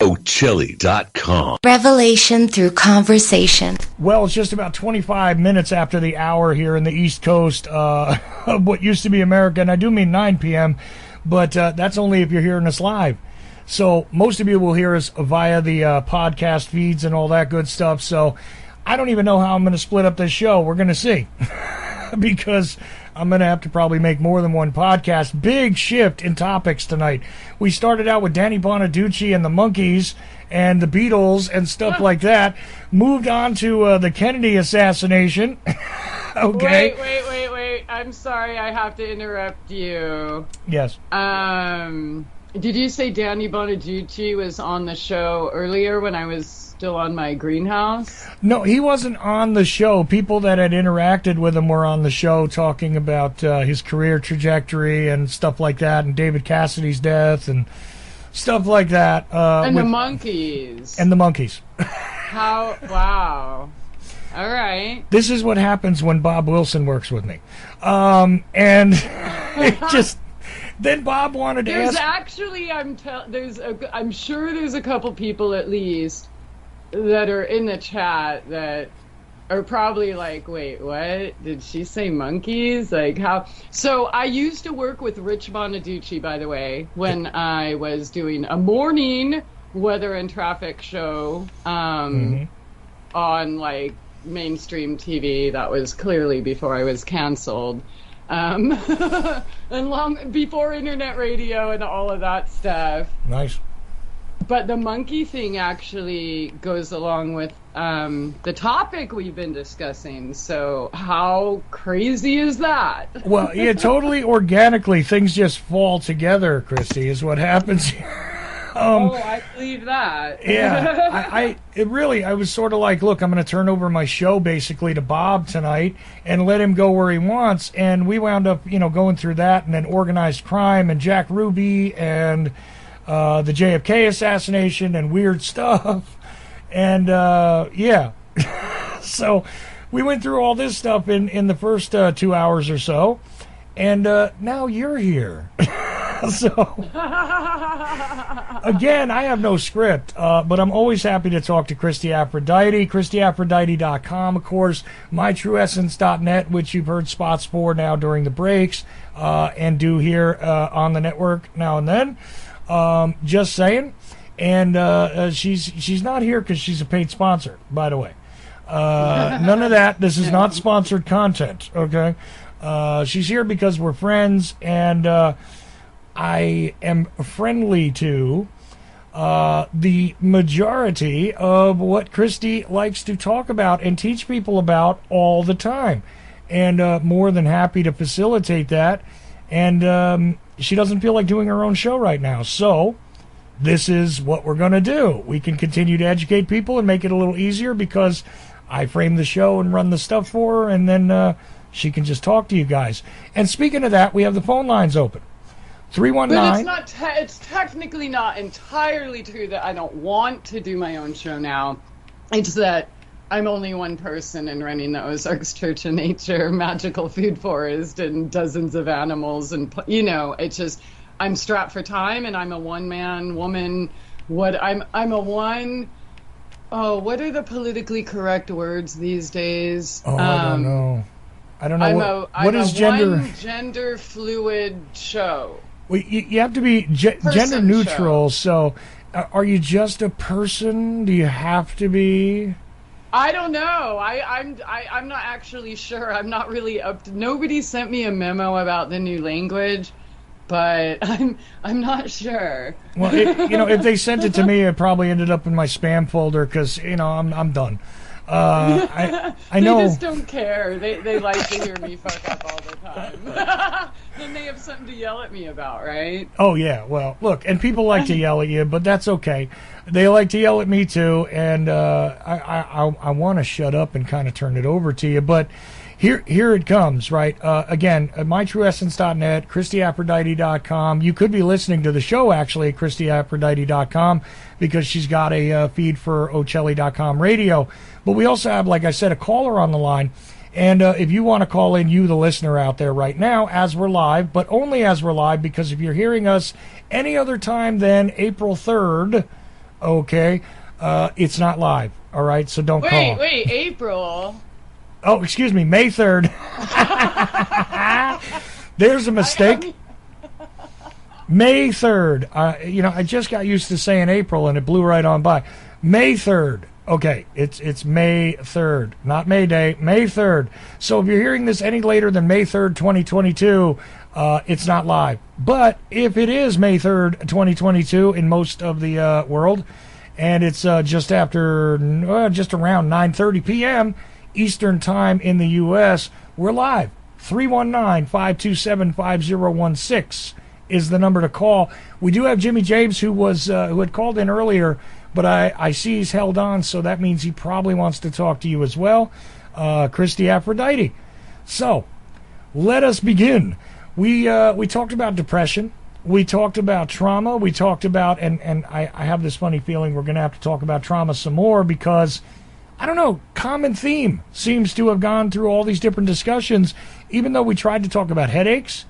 Ochelli.com. Revelation through conversation. Well, it's just about 25 minutes after the hour here in the East Coast of what used to be America, and I do mean 9 p.m., but that's only if you're hearing us live. So most of you will hear us via the podcast feeds and all that good stuff, so I don't even know how I'm going to split up this show. We're going to see. Because I'm going to have to probably make more than one podcast. Big shift in topics tonight. We started out with Danny Bonaducci and the Monkees and the Beatles and stuff like that. Moved on to the Kennedy assassination. Okay. Wait. I'm sorry, I have to interrupt you. Yes. Did you say Danny Bonaducci was on the show earlier when I was still on my greenhouse? No, he wasn't on the show. People that had interacted with him were on the show talking about his career trajectory and stuff like that, and David Cassidy's death and stuff like that. And the Monkees. And the Monkees. Wow. All right. This is what happens when Bob Wilson works with me. And it just... Then Bob wanted to ask... I'm sure there's a couple people at least that are in the chat that are probably like, wait, what? Did she say Monkees? Like, how? So I used to work with Rich Bonaducci, by the way, when I was doing a morning weather and traffic show on, like, mainstream TV. That was clearly before I was canceled. And long before internet radio and all of that stuff. Nice. But the monkey thing actually goes along with the topic we've been discussing. So how crazy is that? Well, yeah, totally organically, things just fall together, Christie, is what happens here. I believe that. Yeah, I was sort of like, look, I'm going to turn over my show basically to Bob tonight and let him go where he wants. And we wound up, going through that and then organized crime and Jack Ruby and the JFK assassination and weird stuff. And, yeah. So we went through all this stuff in the first 2 hours or so. And now you're here. So, again, I have no script, but I'm always happy to talk to Christie Aphrodite, christieaphrodite.com, of course, mytrueessence.net, which you've heard spots for now during the breaks, and do here on the network now and then. Just saying. And she's not here because she's a paid sponsor, by the way. None of that. This is not sponsored content, okay? She's here because we're friends, and I am friendly to the majority of what Christie likes to talk about and teach people about all the time. And more than happy to facilitate that. And she doesn't feel like doing her own show right now. So this is what we're going to do. We can continue to educate people and make it a little easier because I frame the show and run the stuff for her, and then she can just talk to you guys. And speaking of that, we have the phone lines open. 319. But it's technically not entirely true that I don't want to do my own show now. It's that I'm only one person and running the Ozarks Church of Nature, Magical Food Forest, and dozens of animals. And, it's just, I'm strapped for time, and I'm a one-man woman. What are the politically correct words these days? I don't know. I don't know. What is gender? One gender fluid show. Well, you have to be gender neutral. So, are you just a person? Do you have to be? I don't know. I'm not actually sure. I'm not really up to. Nobody sent me a memo about the new language, but I'm not sure. Well, if they sent it to me, it probably ended up in my spam folder because I'm done. I know. They just don't care. They like to hear me fuck up all the time. Then they have something to yell at me about, right? Oh, yeah. Well, look, and people like to yell at you, but that's okay. They like to yell at me, too, and I want to shut up and kind of turn it over to you, but here it comes, right? Again, mytrueessence.net, christieaphrodite.com. You could be listening to the show, actually, at christieaphrodite.com, because she's got a feed for Ochelli.com radio. But we also have, like I said, a caller on the line. And if you want to call in, you, the listener out there right now, as we're live, but only as we're live, because if you're hearing us any other time than April 3rd, Okay, it's not live. All right, so don't call. Wait, April. Oh, excuse me, May 3rd. There's a mistake. May 3rd. I just got used to saying April, and it blew right on by. May 3rd. Okay, it's May 3rd, not May Day, May 3rd. So if you're hearing this any later than May 3rd, 2022, it's not live. But if it is May 3rd, 2022 in most of the world, and it's just around 9:30 p.m. Eastern Time in the U.S., we're live. 319-527-5016 is the number to call. We do have Jimmy James who had called in earlier, but I see he's held on, so that means he probably wants to talk to you as well, Christie Aphrodite. So, let us begin. We talked about depression. We talked about trauma. We talked about, and I have this funny feeling we're going to have to talk about trauma some more because, I don't know, common theme seems to have gone through all these different discussions, even though we tried to talk about headaches.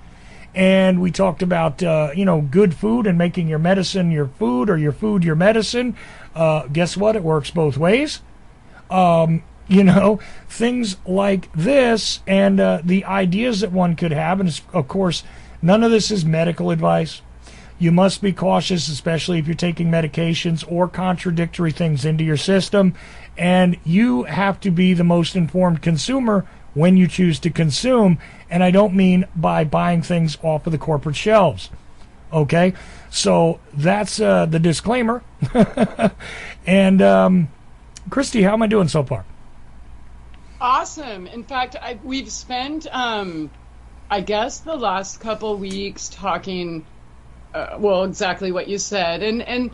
And we talked about, good food and making your medicine your food or your food your medicine. Guess what? It works both ways. Things like this and the ideas that one could have. And of course, none of this is medical advice. You must be cautious, especially if you're taking medications or contradictory things into your system. And you have to be the most informed consumer when you choose to consume, and I don't mean by buying things off of the corporate shelves. Okay, so that's the disclaimer. And Christie, how am I doing so far? Awesome. In fact, we've spent, I guess, the last couple weeks talking, exactly what you said, and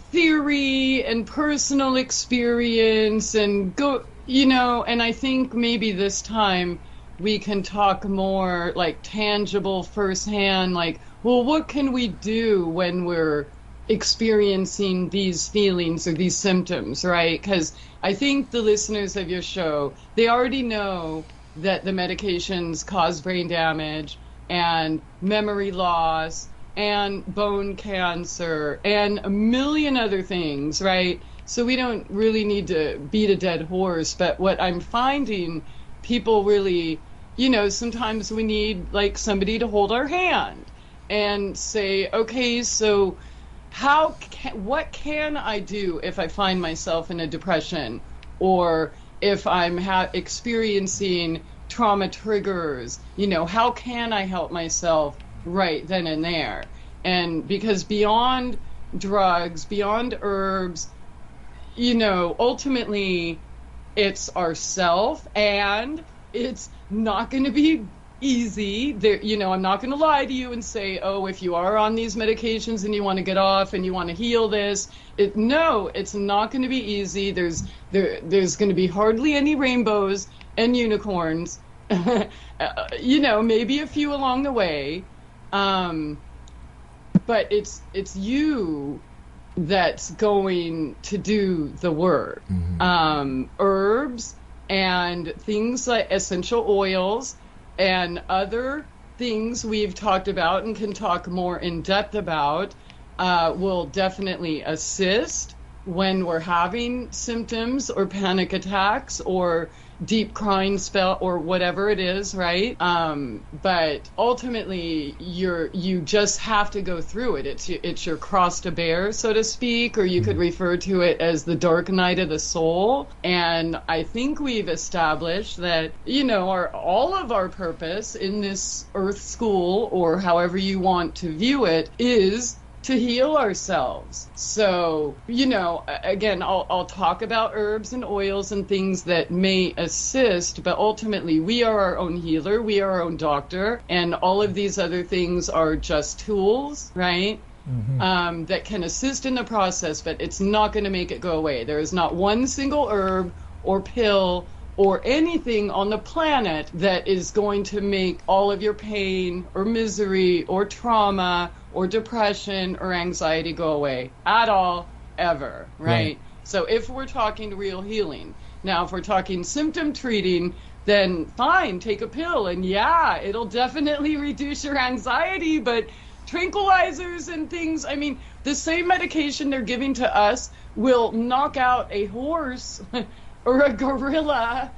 theory and personal experience and and I think maybe this time we can talk more like tangible firsthand, like, well, what can we do when we're experiencing these feelings or these symptoms, right? Because I think the listeners of your show, they already know that the medications cause brain damage and memory loss and bone cancer and a million other things, right? So we don't really need to beat a dead horse, but what I'm finding, people really, sometimes we need like somebody to hold our hand and say, okay, so what can I do if I find myself in a depression, or if I'm experiencing trauma triggers, how can I help myself right then and there? And because beyond drugs, beyond herbs, ultimately it's ourself, and it's not going to be easy. I'm not going to lie to you and say, oh, if you are on these medications and you want to get off and you want to heal this, no, it's not going to be easy. There's going to be hardly any rainbows and unicorns, maybe a few along the way. But it's you that's going to do the work. Mm-hmm. Herbs and things like essential oils and other things we've talked about and can talk more in depth about will definitely assist when we're having symptoms or panic attacks or deep crying spell or whatever it is, right? But ultimately, you just have to go through it. It's your cross to bear, so to speak, or you could refer to it as the dark night of the soul. And I think we've established that, all of our purpose in this earth school, or however you want to view it, is to heal ourselves. So, again, I'll talk about herbs and oils and things that may assist, but ultimately we are our own healer, we are our own doctor, and all of these other things are just tools, right? Mm-hmm. That can assist in the process, but it's not going to make it go away. There is not one single herb or pill or anything on the planet that is going to make all of your pain or misery or trauma or depression or anxiety go away at all, ever, right? So if we're talking real healing. Now, if we're talking symptom treating, then fine, take a pill, and yeah, it'll definitely reduce your anxiety, but tranquilizers and things. I mean, the same medication they're giving to us will knock out a horse or a gorilla,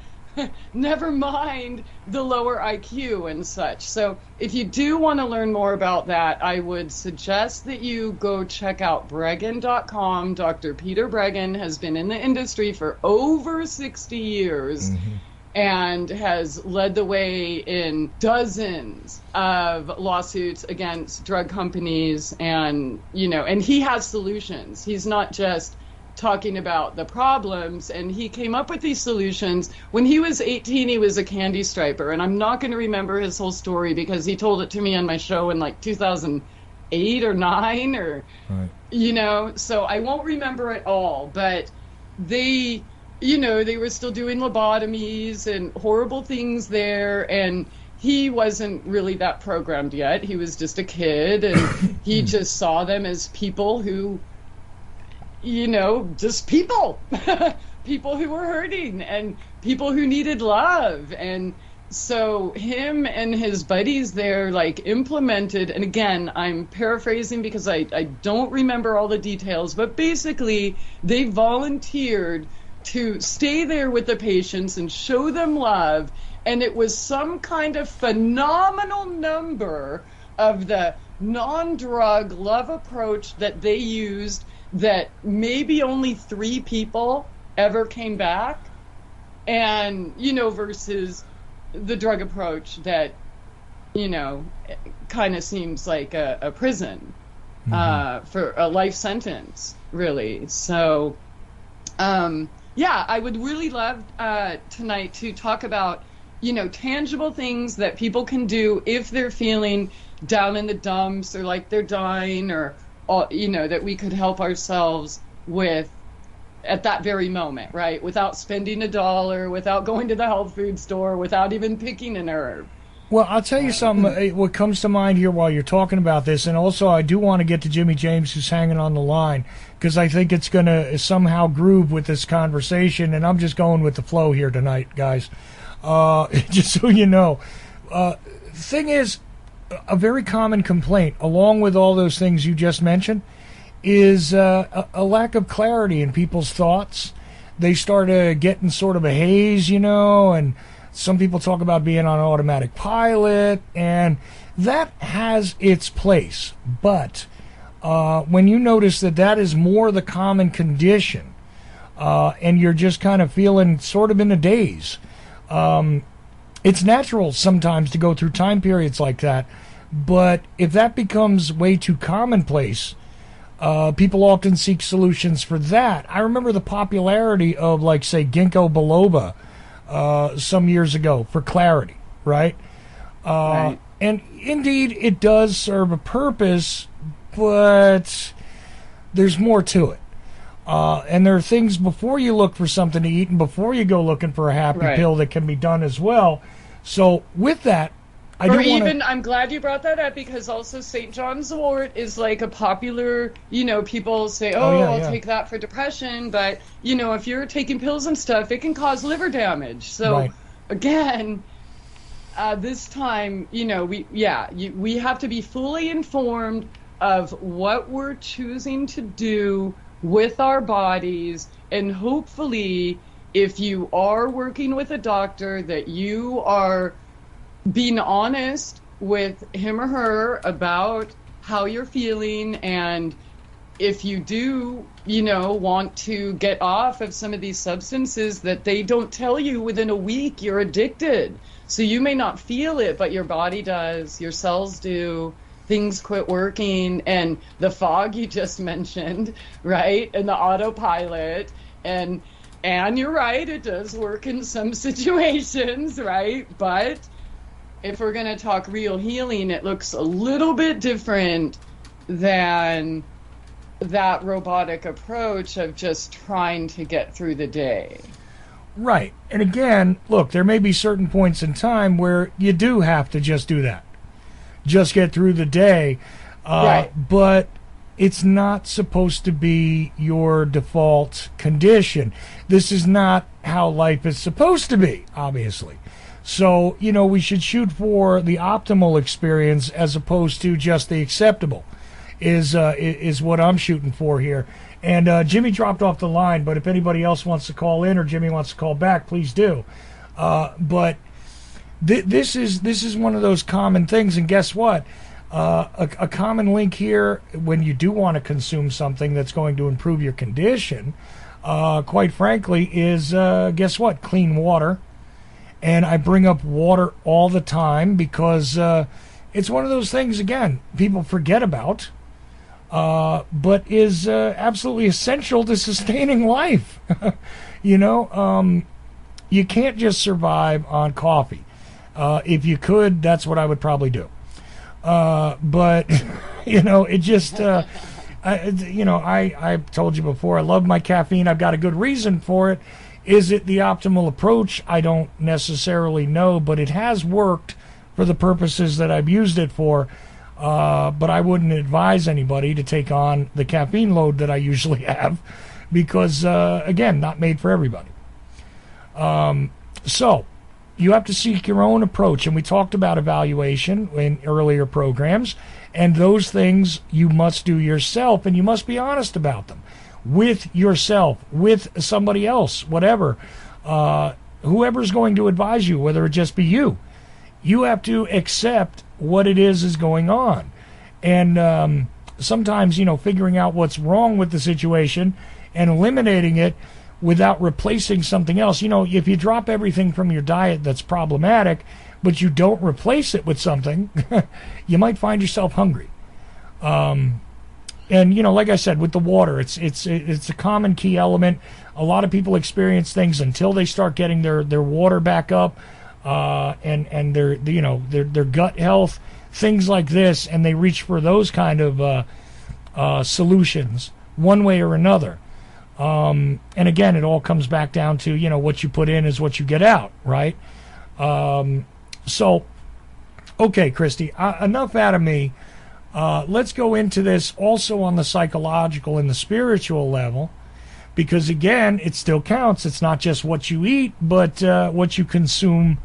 never mind the lower IQ and such. So if you do want to learn more about that, I would suggest that you go check out Bregan.com. Dr. Peter Bregan has been in the industry for over 60 years. And has led the way in dozens of lawsuits against drug companies, and and he has solutions. He's not just talking about the problems, and he came up with these solutions. When he was 18, he was a candy striper, and I'm not going to remember his whole story because he told it to me on my show in like 2008 or 9 or, so I won't remember it all, but they were still doing lobotomies and horrible things there, and he wasn't really that programmed yet. He was just a kid, and he just saw them as people who, just people, people who were hurting and people who needed love. And so him and his buddies there implemented, and again, I'm paraphrasing because I don't remember all the details, but basically they volunteered to stay there with the patients and show them love, and it was some kind of phenomenal number of the non-drug love approach that they used that maybe only 3 people ever came back, and versus the drug approach that kind of seems like a prison for a life sentence, really. So yeah, I would really love tonight to talk about, tangible things that people can do if they're feeling down in the dumps or like they're dying, or, that we could help ourselves with at that very moment, right? Without spending $1, without going to the health food store, without even picking an herb. Well, I'll tell you something, what comes to mind here while you're talking about this, and also I do want to get to Jimmy James, who's hanging on the line, because I think it's going to somehow groove with this conversation, and I'm just going with the flow here tonight, guys, just so you know. Thing is, a very common complaint, along with all those things you just mentioned, is a lack of clarity in people's thoughts. They start getting sort of a haze, and some people talk about being on automatic pilot, and that has its place. But when you notice that is more the common condition, and you're just kind of feeling sort of in a daze, it's natural sometimes to go through time periods like that. But if that becomes way too commonplace, people often seek solutions for that. I remember the popularity of, say, ginkgo biloba some years ago for clarity, right? Right. And indeed, it does serve a purpose, but there's more to it. And there are things before you look for something to eat and before you go looking for a happy pill that can be done as well. So with that, I'm glad you brought that up, because also St. John's wort is like a popular, people say, I'll take that for depression, but, if you're taking pills and stuff, it can cause liver damage. So, again, this time, we have to be fully informed of what we're choosing to do with our bodies, and hopefully, if you are working with a doctor, that you are being honest with him or her about how you're feeling, and if you do, want to get off of some of these substances, that they don't tell you within a week you're addicted. So you may not feel it, but your body does, your cells do, things quit working, and the fog you just mentioned, right? And the autopilot, and you're right, it does work in some situations, right? But if we're going to talk real healing, it looks a little bit different than that robotic approach of just trying to get through the day. Right. And again, look, there may be certain points in time where you do have to just do that. Just get through the day. Right. But it's not supposed to be your default condition. This is not how life is supposed to be, obviously. So, we should shoot for the optimal experience as opposed to just the acceptable is what I'm shooting for here. And Jimmy dropped off the line, but if anybody else wants to call in or Jimmy wants to call back, please do. But this is one of those common things, and guess what? A common link here when you do want to consume something that's going to improve your condition, quite frankly, is, guess what? Clean water. And I bring up water all the time because it's one of those things, again, people forget about, but is absolutely essential to sustaining life. You can't just survive on coffee. If you could, that's what I would probably do. But it just, I've told you before, I love my caffeine. I've got a good reason for it. Is it the optimal approach? I don't necessarily know, but it has worked for the purposes that I've used it for. But I wouldn't advise anybody to take on the caffeine load that I usually have because, again, not made for everybody. So you have to seek your own approach. And we talked about evaluation in earlier programs. And those things you must do yourself, and you must be honest about them. With yourself, with somebody else, whatever, whoever's going to advise you, whether it just be you, you have to accept what it is going on. And sometimes, figuring out what's wrong with the situation and eliminating it without replacing something else. If you drop everything from your diet that's problematic, but you don't replace it with something, you might find yourself hungry. And like I said, with the water, it's a common key element. A lot of people experience things until they start getting their water back up, and their gut health, things like this, and they reach for those kind of solutions one way or another. And again, it all comes back down to what you put in is what you get out, right? So, okay, Christie, enough out of me. Let's go into this also on the psychological and the spiritual level, because again, it still counts. It's not just what you eat, but what you consume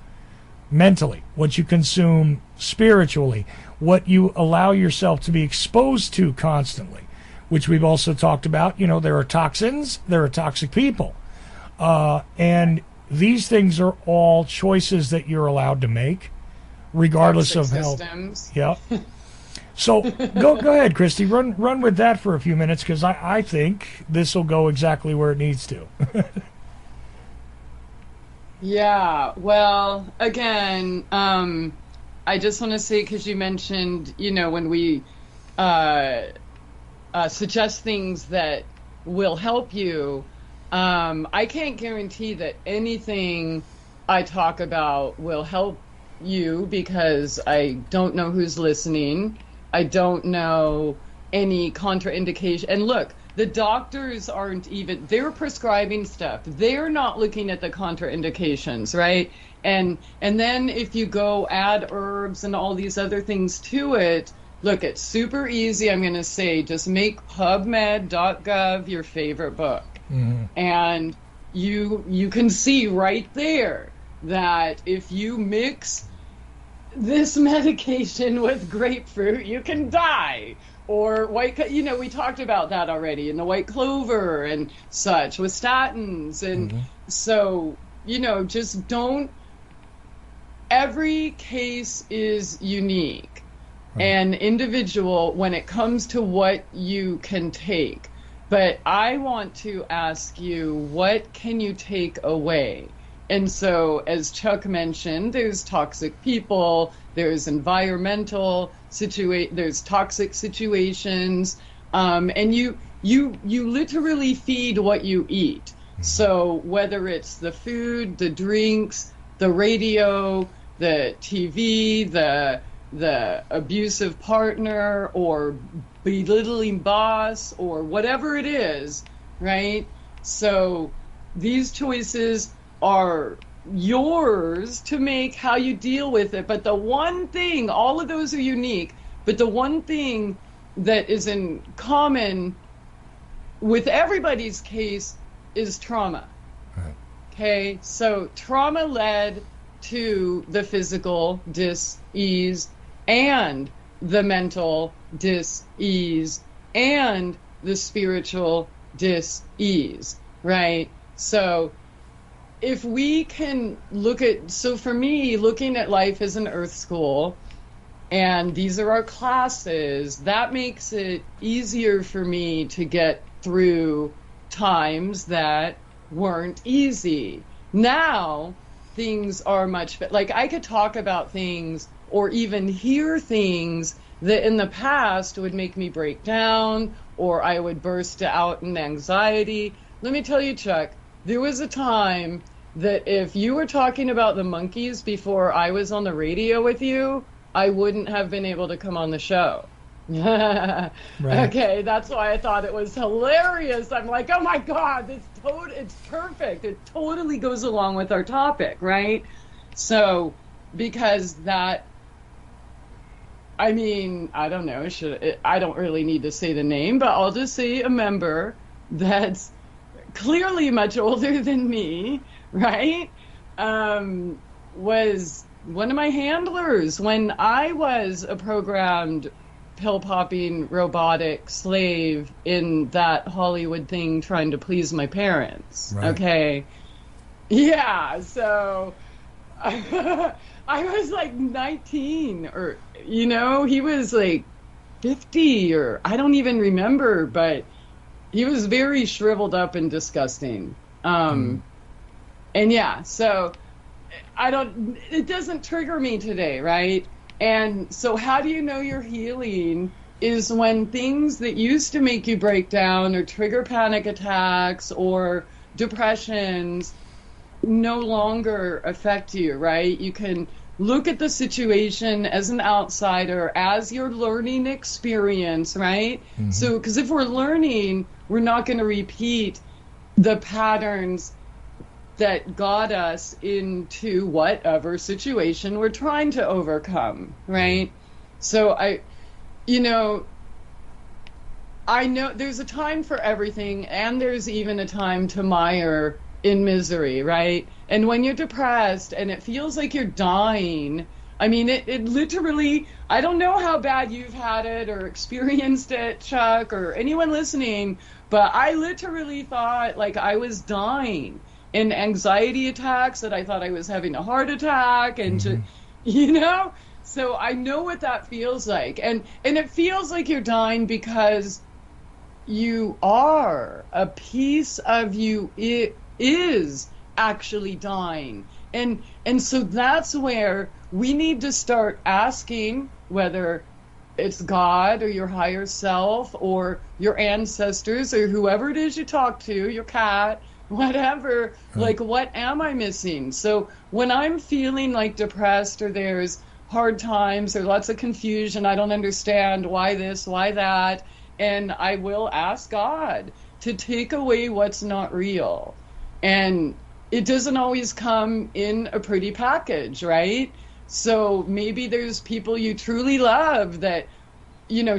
mentally, what you consume spiritually, what you allow yourself to be exposed to constantly, which we've also talked about. There are toxins, there are toxic people, and these things are all choices that you're allowed to make, regardless Toxic of systems. health. Yeah. So go ahead, Christie. Run with that for a few minutes, because I think this will go exactly where it needs to. Yeah. Well, again, I just want to say, because you mentioned, when we suggest things that will help you, I can't guarantee that anything I talk about will help you, because I don't know who's listening. I don't know any contraindication. And look, the doctors aren't even, they're prescribing stuff. They're not looking at the contraindications, right? And then if you go add herbs and all these other things to it, look, it's super easy. I'm going to say, just make PubMed.gov your favorite book. Mm-hmm. And you can see right there that if you mix this medication with grapefruit, you can die. Or we talked about that already in the white clover and such with statins. And so, just don't, every case is unique and individual when it comes to what you can take. But I want to ask you, what can you take away? And so, as Chuck mentioned, there's toxic people, there's environmental there's toxic situations, and you literally feed what you eat. So whether it's the food, the drinks, the radio, the TV, the abusive partner, or belittling boss, or whatever it is, right? So these choices are yours to make, how you deal with it. But the one thing, all of those are unique, but the one thing that is in common with everybody's case is trauma. Right. Okay, so trauma led to the physical dis-ease and the mental dis-ease and the spiritual dis-ease, right? So if we can so for me, looking at life as an earth school, and these are our classes, that makes it easier for me to get through times that weren't easy. Now, things are much better. Like, I could talk about things or even hear things that in the past would make me break down, or I would burst out in anxiety. Let me tell you, Chuck, there was a time that if you were talking about the monkeys before I was on the radio with you, I wouldn't have been able to come on the show. Right. Okay, that's why I thought it was hilarious. I'm like, oh my God, it's perfect. It totally goes along with our topic, right? So, because that, I mean, I don't know, I don't really need to say the name, but I'll just say a member that's clearly much older than me, right? Was one of my handlers when I was a programmed pill-popping robotic slave in that Hollywood thing trying to please my parents. Right. Okay. Yeah, so I was like 19, or, you know, he was like 50, or I don't even remember, but he was very shriveled up and disgusting. And yeah, so it doesn't trigger me today, right? And so how do you know you're healing is when things that used to make you break down or trigger panic attacks or depressions no longer affect you, right? You can look at the situation as an outsider, as your learning experience, right? Mm-hmm. So, because if we're learning, we're not going to repeat the patterns that got us into whatever situation we're trying to overcome, right? So I know there's a time for everything, and there's even a time to mire in misery, right? And when you're depressed and it feels like you're dying, I mean, it literally, I don't know how bad you've had it or experienced it, Chuck, or anyone listening, but I literally thought like I was dying. In anxiety attacks that I thought I was having a heart attack, and so I know what that feels like, and it feels like you're dying because you are, a piece of you is actually dying, and so that's where we need to start asking, whether it's God or your higher self or your ancestors or whoever it is you talk to, your cat, whatever, like, what am I missing? So when I'm feeling like depressed, or there's hard times or lots of confusion, I don't understand why this, why that, and I will ask God to take away what's not real. And it doesn't always come in a pretty package, right? So maybe there's people you truly love that,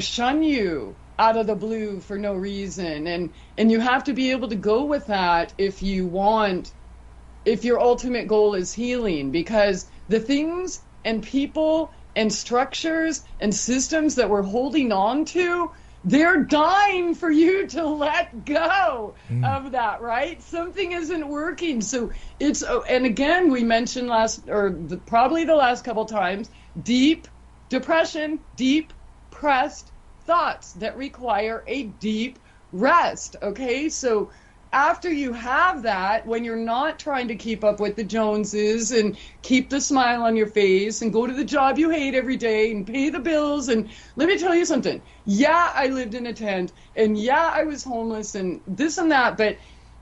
shun you out of the blue for no reason, and you have to be able to go with that if your ultimate goal is healing, because the things and people and structures and systems that we're holding on to, they're dying for you to let go of that, right? Something isn't working. So and again, we mentioned probably the last couple times, deep depression, deep pressed thoughts that require a deep rest, okay? So after you have that, when you're not trying to keep up with the Joneses and keep the smile on your face and go to the job you hate every day and pay the bills, and let me tell you something, yeah, I lived in a tent, and yeah, I was homeless and this and that, but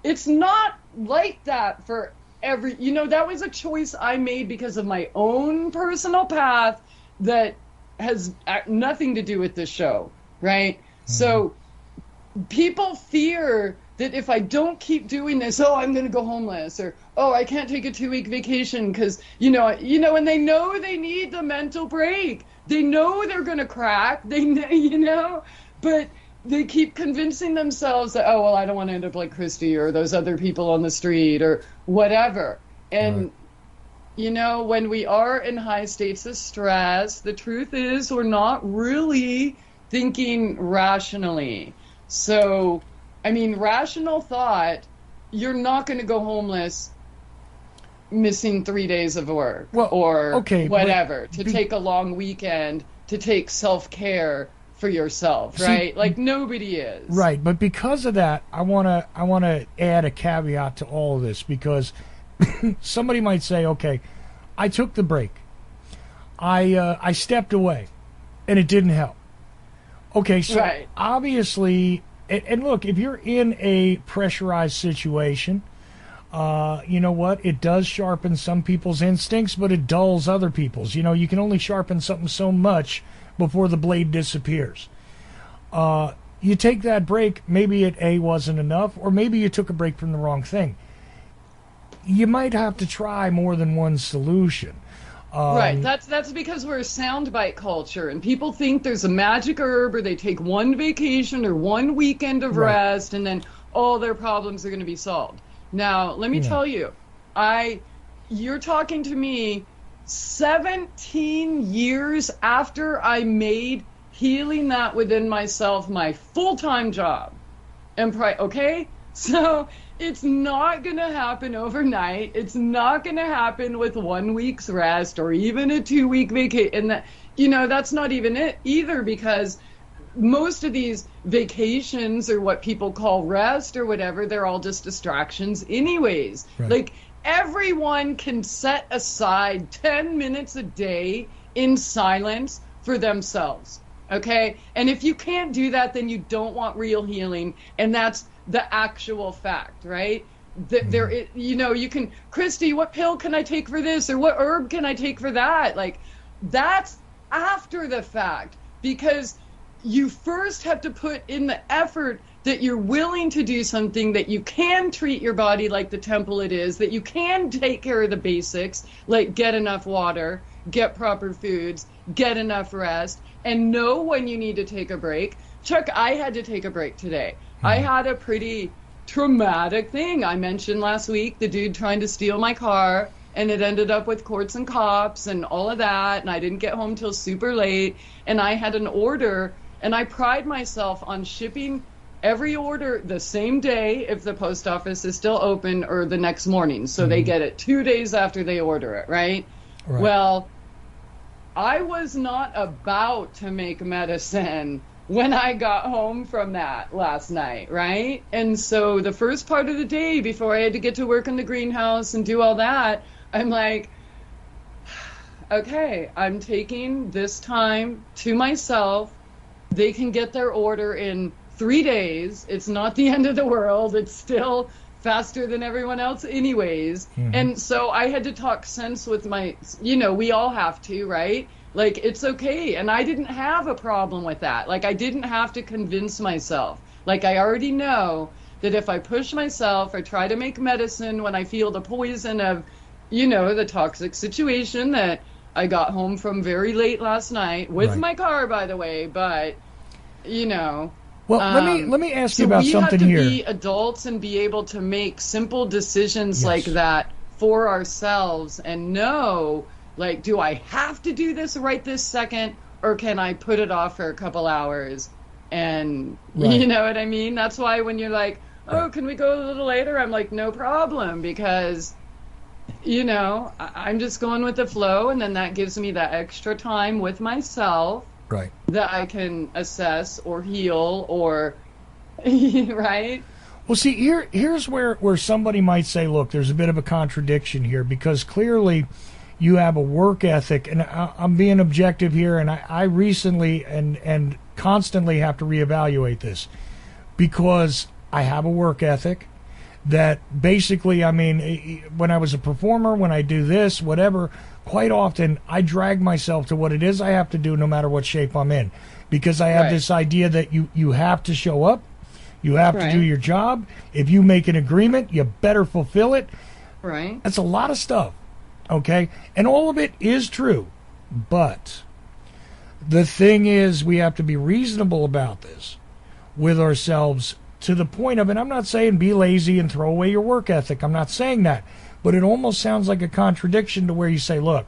it's not like that for that was a choice I made because of my own personal path that has nothing to do with this show, right? Mm-hmm. So people fear that if I don't keep doing this, I'm going to go homeless, or I can't take a 2-week vacation because and they know they need the mental break. They know they're going to crack. They know, but they keep convincing themselves that I don't want to end up like Christie or those other people on the street or whatever. And when we are in high states of stress, the truth is we're not really thinking rationally. So, I mean, rational thought, you're not going to go homeless missing 3 days of work or whatever, to take a long weekend, to take self-care for yourself, right? Like nobody is. Right, but because of that, I want to add a caveat to all of this, because somebody might say, okay, I took the break. I stepped away and it didn't help. Okay, so obviously, and look, if you're in a pressurized situation, you know what? It does sharpen some people's instincts, but it dulls other people's. You can only sharpen something so much before the blade disappears. You take that break, maybe it wasn't enough, or maybe you took a break from the wrong thing. You might have to try more than one solution. Right, that's because we're a soundbite culture, and people think there's a magic herb, or they take one vacation or one weekend of rest, and then all their problems are going to be solved. Now, let me tell you, you're talking to me 17 years after I made healing that within myself my full-time job. Okay? So it's not going to happen overnight. It's not going to happen with 1 week's rest or even a 2-week vacation. And that's not even it either, because most of these vacations, or what people call rest or whatever, they're all just distractions anyways. Right. Like, everyone can set aside 10 minutes a day in silence for themselves, okay? And if you can't do that, then you don't want real healing, and that's the actual fact, right? You can, Christie, what pill can I take for this, or what herb can I take for that? Like, that's after the fact, because you first have to put in the effort that you're willing to do something, that you can treat your body like the temple it is, that you can take care of the basics, like get enough water, get proper foods, get enough rest, and know when you need to take a break. Chuck, I had to take a break today. I had a pretty traumatic thing. I mentioned last week the dude trying to steal my car, and it ended up with courts and cops and all of that, and I didn't get home till super late, and I had an order. And I pride myself on shipping every order the same day if the post office is still open, or the next morning. So they get it 2 days after they order it, right? Well, I was not about to make medicine when I got home from that last night, right? And so the first part of the day, before I had to get to work in the greenhouse and do all that, I'm like, okay, I'm taking this time to myself. They can get their order in 3 days. It's not the end of the world. It's still faster than everyone else anyways. And so I had to talk sense with we all have to, right? Like, it's okay. And I didn't have a problem with that. Like, I didn't have to convince myself. Like, I already know that if I push myself or try to make medicine when I feel the poison of, the toxic situation that I got home from very late last night with my car, by the way, but Well, let me ask you about something here. We have to be adults and be able to make simple decisions like that for ourselves, and know, like, do I have to do this right this second, or can I put it off for a couple hours? And you know what I mean? That's why when you're like, oh, can we go a little later? I'm like, no problem, because I'm just going with the flow, and then that gives me that extra time with myself that I can assess or heal or right. Well, see, here's where somebody might say, look, there's a bit of a contradiction here, because clearly you have a work ethic, and I'm being objective here, and I recently and constantly have to reevaluate this, because I have a work ethic that basically, I mean, when I was a performer, when I do this, whatever, quite often I drag myself to what it is I have to do no matter what shape I'm in, because I have this idea that you have to show up, you have to do your job. If you make an agreement, you better fulfill it. Right. That's a lot of stuff, okay? And all of it is true, but the thing is, we have to be reasonable about this with ourselves, to the point of, and I'm not saying be lazy and throw away your work ethic. I'm not saying that. But it almost sounds like a contradiction to where you say, look,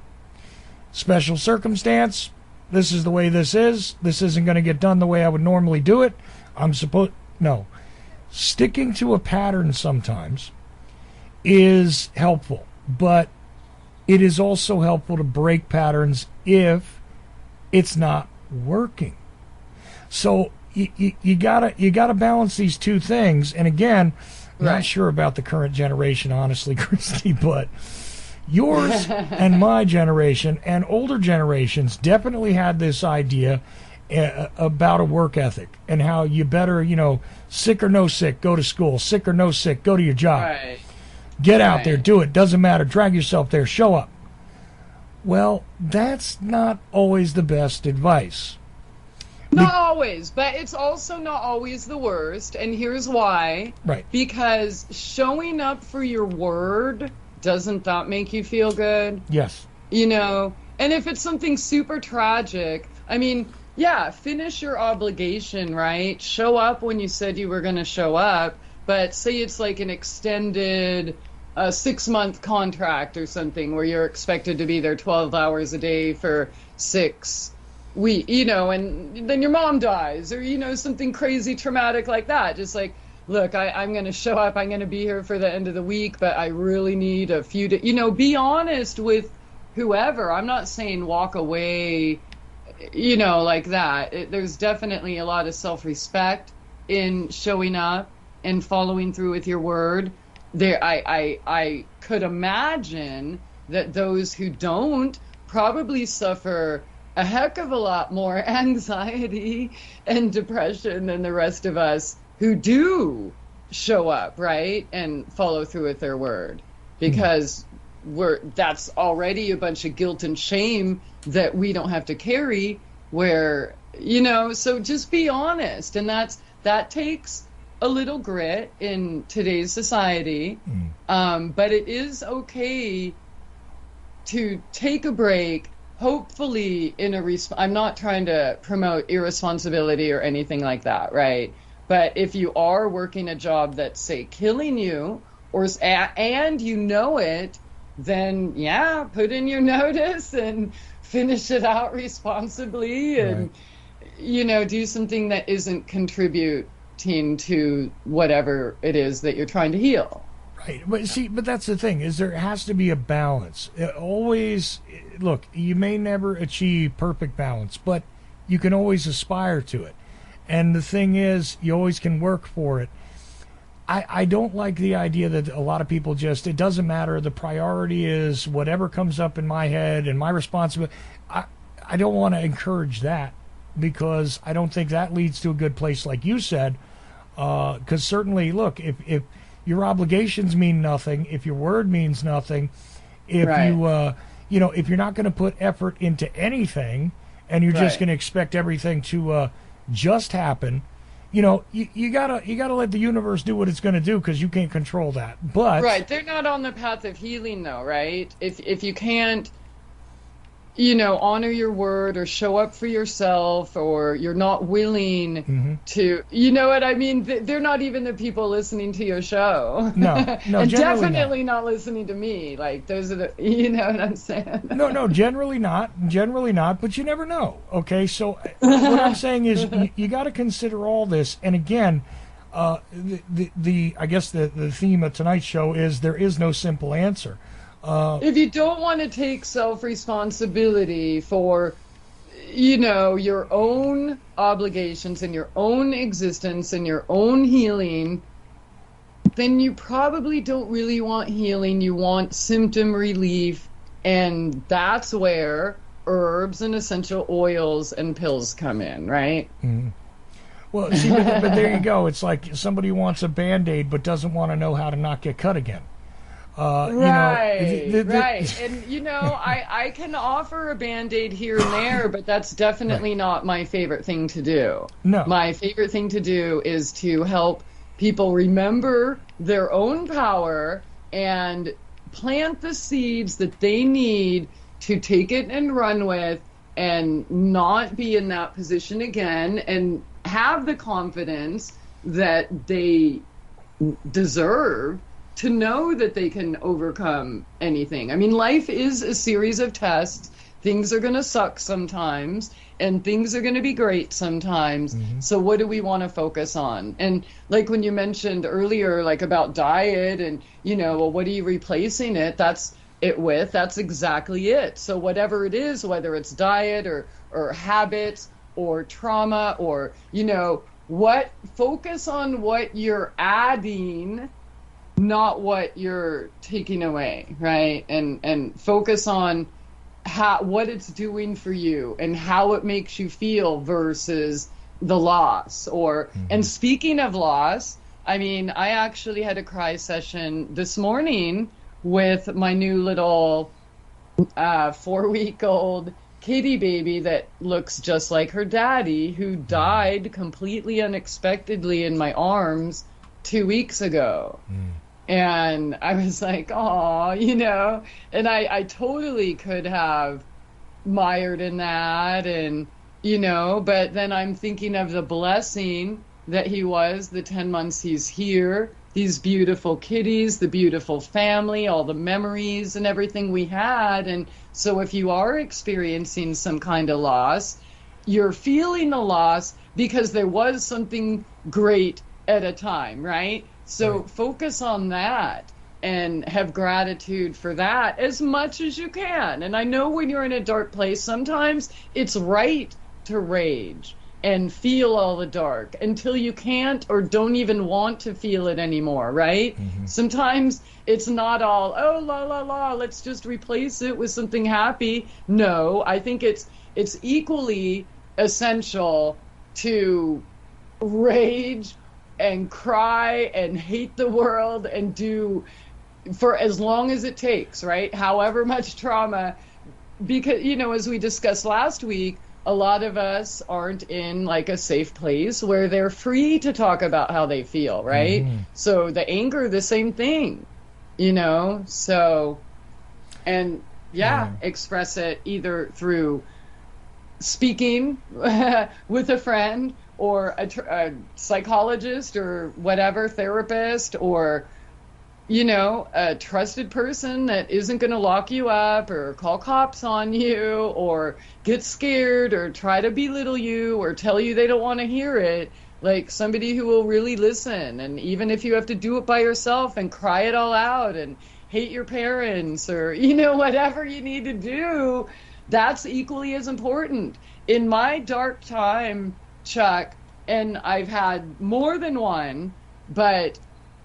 special circumstance, this is the way this is. This isn't going to get done the way I would normally do it. No. Sticking to a pattern sometimes is helpful, but it is also helpful to break patterns if it's not working. So you gotta balance these two things. And again, not sure about the current generation, honestly, Christie, but yours and my generation and older generations definitely had this idea about a work ethic and how you better, sick or no sick, go to school, sick or no sick, go to your job. Right. Get out there, do it, doesn't matter, drag yourself there, show up. Well, that's not always the best advice. Not always, but it's also not always the worst, and here's why. Right. Because showing up for your word, doesn't that make you feel good? Yes. And if it's something super tragic, I mean, yeah, finish your obligation, right? Show up when you said you were going to show up, but say it's like an extended 6-month contract or something where you're expected to be there 12 hours a day for 6 weeks, and then your mom dies or, something crazy traumatic like that. Just like, look, I'm going to show up. I'm going to be here for the end of the week, but I really need a few days. Be honest with whoever. I'm not saying walk away, like that. There's definitely a lot of self-respect in showing up and following through with your word. I could imagine that those who don't probably suffer a heck of a lot more anxiety and depression than the rest of us who do show up, right, and follow through with their word, because that's already a bunch of guilt and shame that we don't have to carry, where, so just be honest. And that takes a little grit in today's society, but it is okay to take a break, hopefully in I'm not trying to promote irresponsibility or anything like that, right? But if you are working a job that's, say, killing you, and you know it, then yeah, put in your notice and finish it out responsibly, and do something that isn't contributing to whatever it is that you're trying to heal. Right, but that's the thing, is there has to be a balance. Look, you may never achieve perfect balance, but you can always aspire to it. And the thing is, you always can work for it. I don't like the idea that a lot of people it doesn't matter, the priority is whatever comes up in my head and my responsibility. I don't want to encourage that, because I don't think that leads to a good place, like you said. Because certainly, look, if your obligations mean nothing, if your word means nothing, if if you're not going to put effort into anything, and you're just going to expect everything to just happen, you gotta let the universe do what it's going to do, because you can't control that. But they're not on the path of healing, though, right? If you can't, honor your word or show up for yourself, or you're not willing to, you know what I mean? They're not even the people listening to your show. No, and definitely not listening to me. Like, those are the, you know what I'm saying? No, generally not, but you never know. Okay, so what I'm saying is you got to consider all this. And again, I guess the theme of tonight's show is there is no simple answer. If you don't want to take self-responsibility for, your own obligations and your own existence and your own healing, then you probably don't really want healing. You want symptom relief, and that's where herbs and essential oils and pills come in, right? Mm-hmm. Well, see, but there you go. It's like somebody wants a Band-Aid but doesn't want to know how to not get cut again. Right. And, I can offer a Band-Aid here and there, but that's definitely not my favorite thing to do. No. My favorite thing to do is to help people remember their own power and plant the seeds that they need to take it and run with, and not be in that position again, and have the confidence that they deserve to know that they can overcome anything. I mean, life is a series of tests. Things are going to suck sometimes, and things are going to be great sometimes. So what do we want to focus on? And like when you mentioned earlier, like about diet and, well, what are you replacing that's exactly it. So whatever it is, whether it's diet or habits or trauma or, focus on what you're adding, not what you're taking away, right? And focus on what it's doing for you and how it makes you feel versus the loss. And speaking of loss, I mean, I actually had a cry session this morning with my new little 4-week-old kitty baby that looks just like her daddy, who died completely unexpectedly in my arms 2 weeks ago. And I was like, oh, and I totally could have mired in that. And, but then I'm thinking of the blessing that he was, the 10 months he's here, these beautiful kitties, the beautiful family, all the memories and everything we had. And so if you are experiencing some kind of loss, you're feeling the loss because there was something great at a time, right? So focus on that and have gratitude for that as much as you can. And I know when you're in a dark place, sometimes it's right to rage and feel all the dark until you can't or don't even want to feel it anymore, right? Sometimes it's not all, oh, la, la, la, let's just replace it with something happy. No, I think it's equally essential to rage and cry and hate the world and do for as long as it takes, right? However much trauma, because, as we discussed last week, a lot of us aren't in like a safe place where they're free to talk about how they feel, right? So the anger, the same thing, so, and express it either through speaking with a friend or a psychologist or whatever, therapist, or, a trusted person that isn't going to lock you up or call cops on you or get scared or try to belittle you or tell you they don't want to hear it. Like somebody who will really listen. And even if you have to do it by yourself and cry it all out and hate your parents or, whatever you need to do, that's equally as important. In my dark time, Chuck, and I've had more than one, but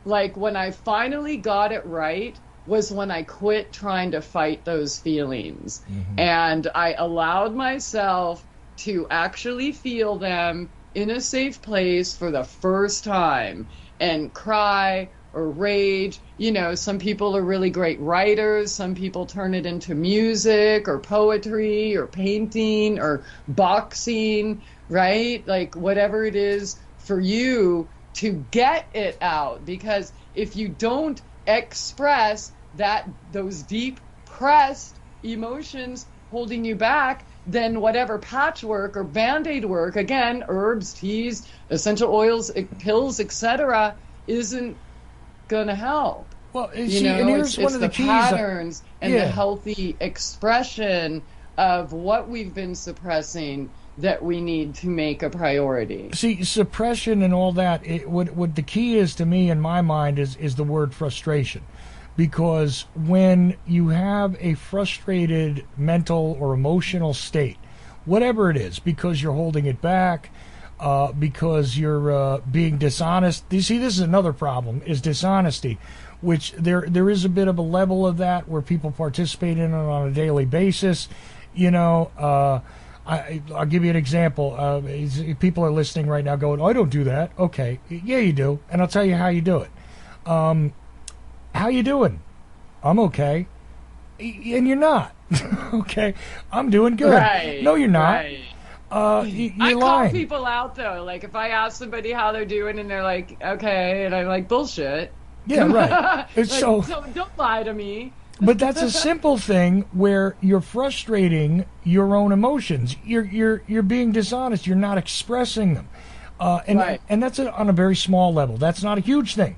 like when I finally got it right was when I quit trying to fight those feelings. And I allowed myself to actually feel them in a safe place for the first time and cry or rage. Some people are really great writers. Some people turn it into music or poetry or painting or boxing, right? Like whatever it is for you to get it out. Because if you don't express those deep pressed emotions holding you back, then whatever patchwork or Band-Aid work, again, herbs, teas, essential oils, pills, etc., isn't going to help. Well, and here's one of the keys. Patterns and the healthy expression of what we've been suppressing that we need to make a priority. See, suppression and all that, what the key is to me in my mind is the word frustration. Because when you have a frustrated mental or emotional state, whatever it is, because you're holding it back, because you're being dishonest. You see, this is another problem, is dishonesty, which there is a bit of a level of that where people participate in it on a daily basis. I'll give you an example. People are listening right now going, oh, I don't do that. Okay. Yeah, you do. And I'll tell you how you do it. How you doing? I'm okay. And you're not. Okay. I'm doing good. Right. No, you're not. Right. You're I lying. call people out, though. Like, if I ask somebody how they're doing and they're like, okay, and I'm like, bullshit. Yeah, right. Like, so don't lie to me. But that's a simple thing where you're frustrating your own emotions. You're being dishonest. You're not expressing them, and Right. and that's on a very small level. That's not a huge thing.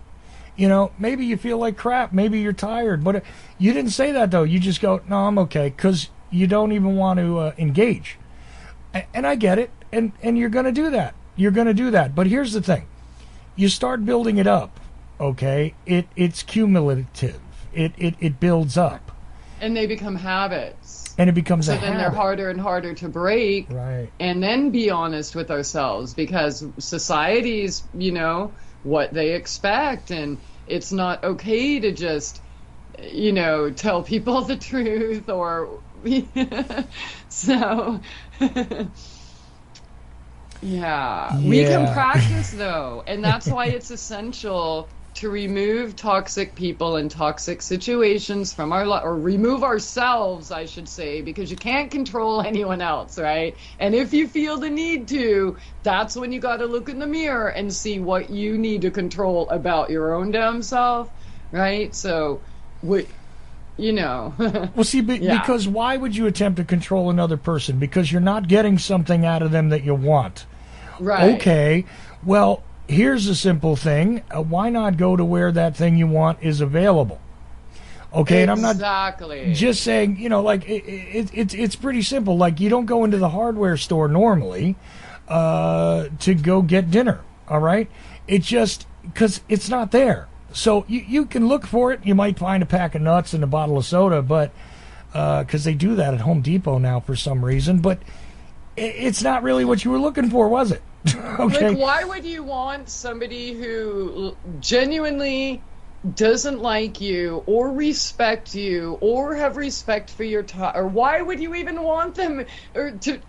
You know, maybe you feel like crap. Maybe you're tired. But you didn't say that, though. You just go, no, I'm okay, because you don't even want to engage. And I get it. And you're going to do that. You're going to do that. But here's the thing. You start building it up, okay? It's cumulative. It builds up. And they become habits. And it becomes a habit. So then they're harder and harder to break. Right. And then be honest with ourselves, because society's, you know, what they expect, and it's not okay to just, you know, tell people the truth, or so yeah, we can practice though, and that's why it's essential to remove toxic people and toxic situations from our life, or remove ourselves, I should say, because you can't control anyone else, right? And if you feel the need to, that's when you got to look in the mirror and see what you need to control about your own damn self, right? So, you know. Well, see, because why would you attempt to control another person? Because you're not getting something out of them that you want. Right. Okay, well, here's a simple thing. Why not go to where that thing you want is available? Okay, and I'm not just saying, you know, like, it's pretty simple. Like, you don't go into the hardware store normally to go get dinner, all right? It just, because it's not there. So you can look for it. You might find a pack of nuts and a bottle of soda, but because they do that at Home Depot now for some reason, but it's not really what you were looking for, was it? Okay. Like, why would you want somebody who genuinely doesn't like you or respect you or have respect for your time, or why would you even want them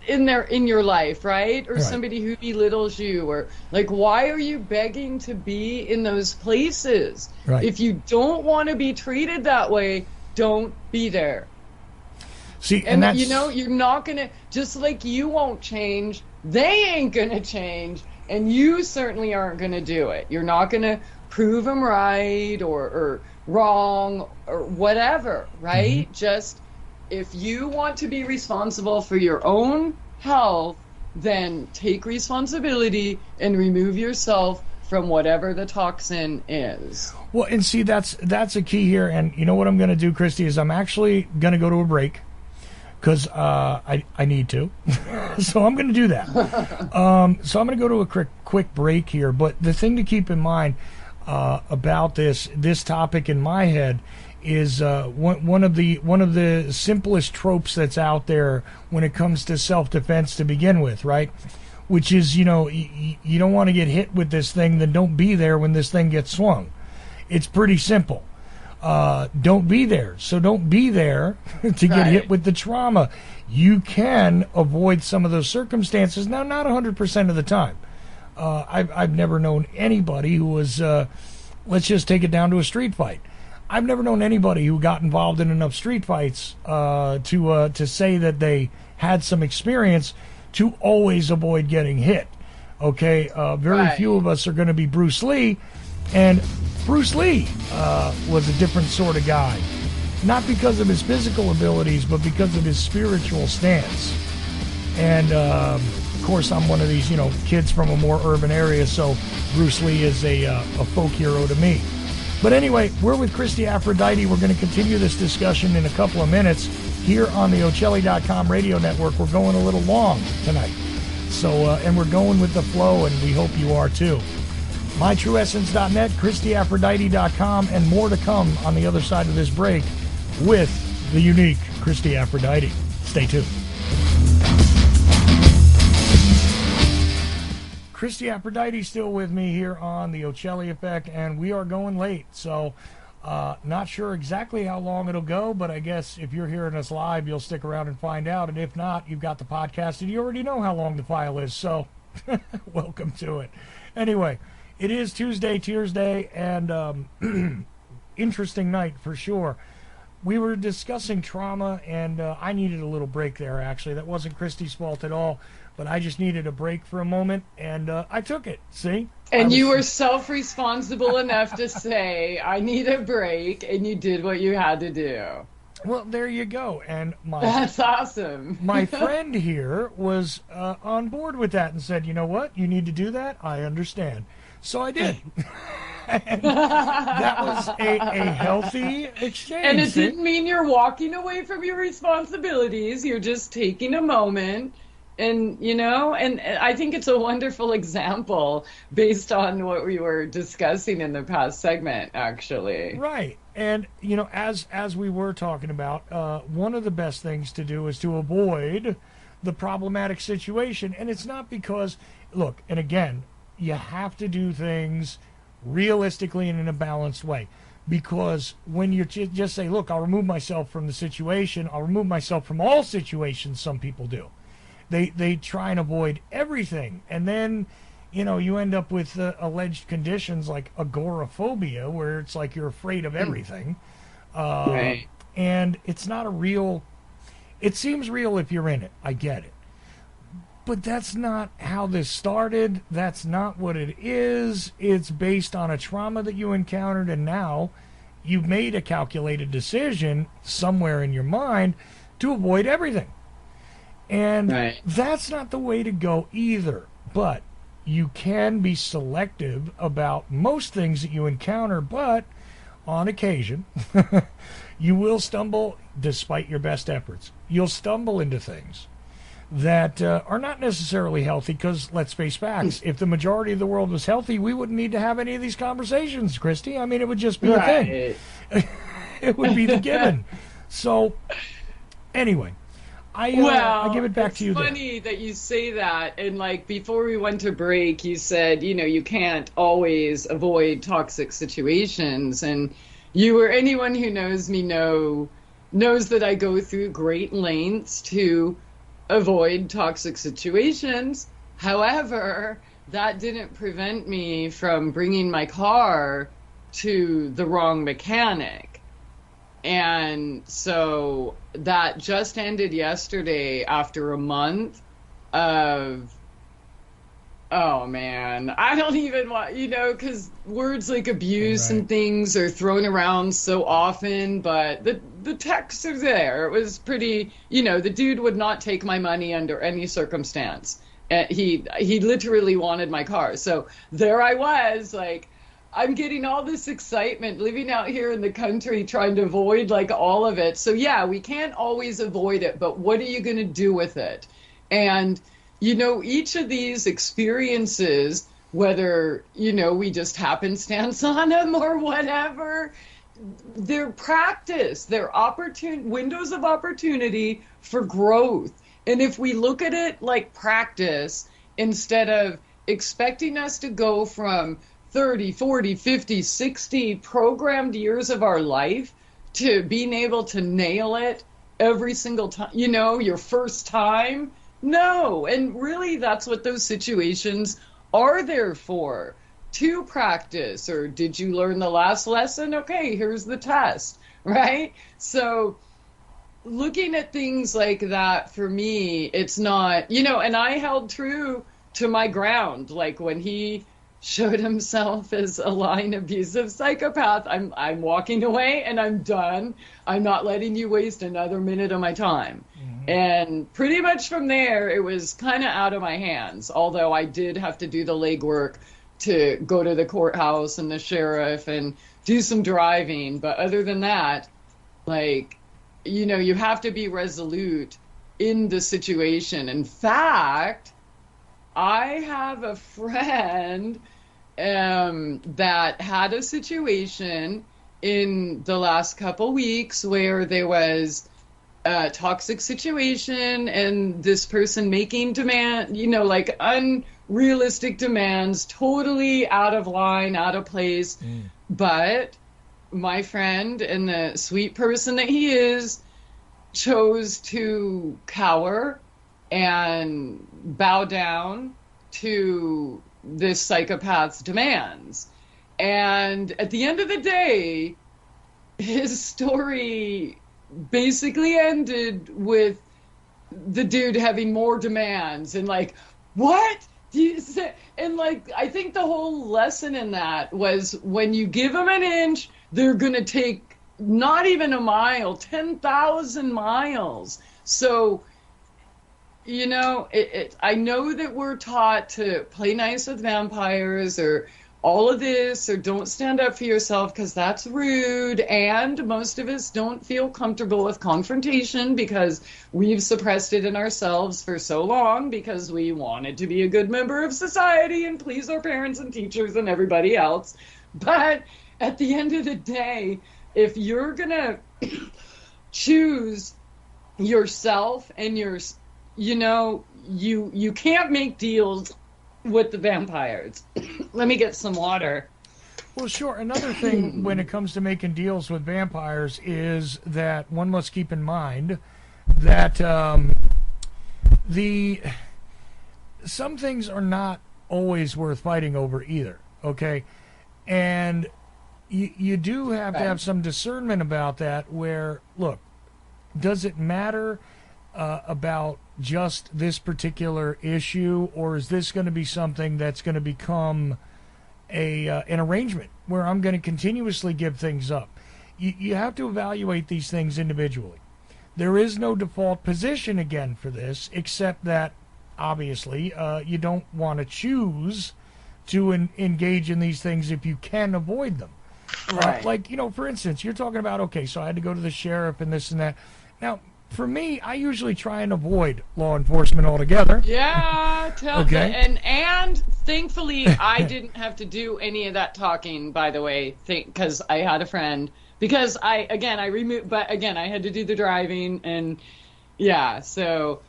in your life, right? Or somebody who belittles you, or like, why are you begging to be in those places? Right. If you don't want to be treated that way, don't be there. See, and that's, you know, you're not gonna, just like you won't change, they ain't gonna change, and you certainly aren't gonna do it. You're not gonna prove them right or wrong or whatever, right? Mm-hmm. Just, if you want to be responsible for your own health, then take responsibility and remove yourself from whatever the toxin is. Well, and see, that's a key here. And you know what I'm going to do, Christy, is I'm actually going to go to a break, because I need to. So I'm going to do that. So I'm going to go to a quick break here. But the thing to keep in mind about this topic in my head is one of the simplest tropes that's out there when it comes to self-defense to begin with, right? Which is, you know, you don't want to get hit with this thing, then don't be there when this thing gets swung. It's pretty simple. Don't be there. So don't be there to get hit with the trauma. You can avoid some of those circumstances. Now, not 100% of the time. I've never known anybody who was, let's just take it down to a street fight. I've never known anybody who got involved in enough street fights to say that they had some experience to always avoid getting hit. Okay, very few of us are going to be Bruce Lee, and Bruce Lee was a different sort of guy. Not because of his physical abilities, but because of his spiritual stance. And, of course, I'm one of these, you know, kids from a more urban area, so Bruce Lee is a folk hero to me. But anyway, we're with Christie Aphrodite. We're going to continue this discussion in a couple of minutes here on the Ochelli.com radio network. We're going a little long tonight. So, and we're going with the flow, and we hope you are too. MyTrueEssence.net, christieaphrodite.com, and more to come on the other side of this break with the unique Christie Aphrodite. Stay tuned. Christie Aphrodite still with me here on the Ochelli Effect, and we are going late. So, not sure exactly how long it'll go, but I guess if you're hearing us live, you'll stick around and find out. And if not, you've got the podcast, and you already know how long the file is. So, welcome to it. Anyway, it is Tuesday, and interesting night for sure. We were discussing trauma, and I needed a little break there, actually. That wasn't Christie's fault at all, but I just needed a break for a moment, and I took it, see? And you were self-responsible enough to say, I need a break, and you did what you had to do. Well, there you go. And that's awesome. My friend here was on board with that and said, you know what? You need to do that? I understand. So I did. And that was a healthy exchange. And it didn't mean you're walking away from your responsibilities. You're just taking a moment. And, and I think it's a wonderful example based on what we were discussing in the past segment, actually. Right. And, as we were talking about, one of the best things to do is to avoid the problematic situation. And it's not because, look, and again, you have to do things realistically and in a balanced way. Because when you just say, look, I'll remove myself from the situation, I'll remove myself from all situations, some people do. They try and avoid everything. And then, you end up with alleged conditions like agoraphobia, where it's like you're afraid of everything. Right. And it's not a real... It seems real if you're in it. I get it. But that's not how this started. That's not what it is. It's based on a trauma that you encountered, and now you've made a calculated decision somewhere in your mind to avoid everything. And that's not the way to go either. But you can be selective about most things that you encounter, but on occasion, you will stumble, despite your best efforts. You'll stumble into things that are not necessarily healthy, because let's face facts. If the majority of the world was healthy, we wouldn't need to have any of these conversations, Christie. I mean, it would just be a thing. It would be the given. So, anyway. I give it back to you. It's funny that you say that. And like before we went to break, you said, you can't always avoid toxic situations. And anyone who knows me knows that I go through great lengths to avoid toxic situations. However, that didn't prevent me from bringing my car to the wrong mechanic. And so that just ended yesterday after a month of, oh man, I don't even want, because words like abuse and things are thrown around so often, but the texts are there. It was pretty, the dude would not take my money under any circumstance. He literally wanted my car. So there I was, like, I'm getting all this excitement living out here in the country, trying to avoid like all of it. So yeah, we can't always avoid it, but what are you going to do with it? And, each of these experiences, whether, we just happenstance on them or whatever, they're practice, they're windows of opportunity for growth. And if we look at it like practice, instead of expecting us to go from 30, 40, 50, 60 programmed years of our life to being able to nail it every single time, your first time. No. And really that's what those situations are there for, to practice. Or did you learn the last lesson? Okay, here's the test, right? So looking at things like that, for me, it's not, and I held true to my ground. Like when he showed himself as a lying, abusive psychopath, I'm walking away and I'm done. I'm not letting you waste another minute of my time. Mm-hmm. And pretty much from there, it was kind of out of my hands, although I did have to do the legwork to go to the courthouse and the sheriff and do some driving. But other than that, like, you have to be resolute in the situation. In fact, I have a friend that had a situation in the last couple weeks where there was a toxic situation and this person making like unrealistic demands, totally out of line, out of place. But my friend, and the sweet person that he is, chose to cower and bow down to this psychopath's demands. And at the end of the day, his story basically ended with the dude having more demands and like, what do you say? And like, I think the whole lesson in that was when you give them an inch, they're going to take not even a mile, 10,000 miles. So, I know that we're taught to play nice with vampires or all of this, or don't stand up for yourself because that's rude. And most of us don't feel comfortable with confrontation because we've suppressed it in ourselves for so long because we wanted to be a good member of society and please our parents and teachers and everybody else. But at the end of the day, if you're going to choose yourself and you can't make deals with the vampires. Let me get some water. Well, sure. Another thing when it comes to making deals with vampires is that one must keep in mind that some things are not always worth fighting over either, okay? And you do have to have some discernment about that where, look, does it matter about just this particular issue, or is this going to be something that's going to become an arrangement where I'm going to continuously give things up? You have to evaluate these things individually. There is no default position again for this, except that obviously you don't want to choose to engage in these things if you can avoid them. Right. Like, for instance, you're talking about, okay, so I had to go to the sheriff and this and that. Now, for me, I usually try and avoid law enforcement altogether. Yeah, okay. And thankfully, I didn't have to do any of that talking, by the way, because I had a friend. Because I had to do the driving, and so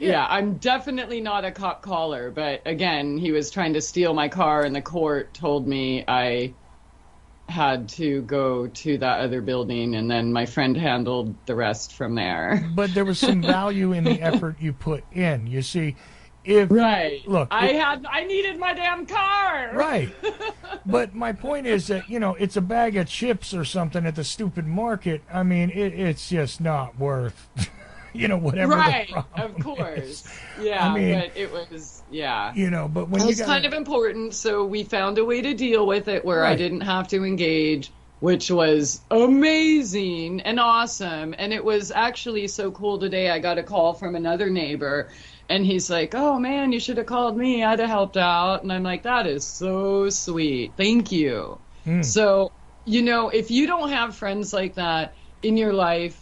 I'm definitely not a cop caller. But again, he was trying to steal my car, and the court told me I had to go to that other building, and then my friend handled the rest from there. But there was some value in the effort you put in. You see, look, I needed my damn car. Right. But my point is that, it's a bag of chips or something at the stupid market. I mean, it's just not worth whatever right, the problem of course. is. Yeah, I mean, but it was, but when it's kind of important, so we found a way to deal with it where I didn't have to engage, which was amazing and awesome. And it was actually so cool today. I got a call from another neighbor, and he's like, "Oh man, you should have called me. I'd have helped out." And I'm like, "That is so sweet. Thank you." So, if you don't have friends like that in your life,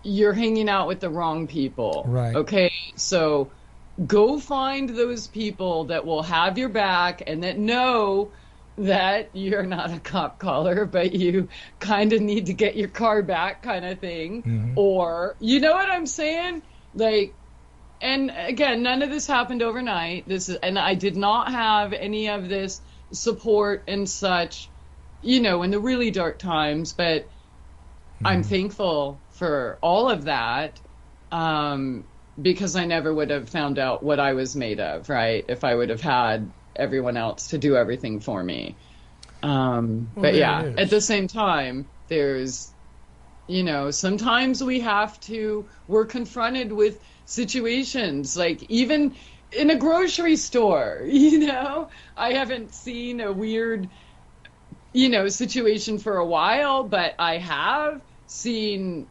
you're hanging out with the wrong people. Right. Okay? So go find those people that will have your back and that know that you're not a cop caller, but you kind of need to get your car back kind of thing. Mm-hmm. Or, you know what I'm saying? Like, and again, none of this happened overnight. And I did not have any of this support and such, in the really dark times, but I'm thankful for all of that, because I never would have found out what I was made of, right? If I would have had everyone else to do everything for me. But at the same time, there's, sometimes we're confronted with situations, like even in a grocery store, I haven't seen a weird, situation for a while, but I have seen,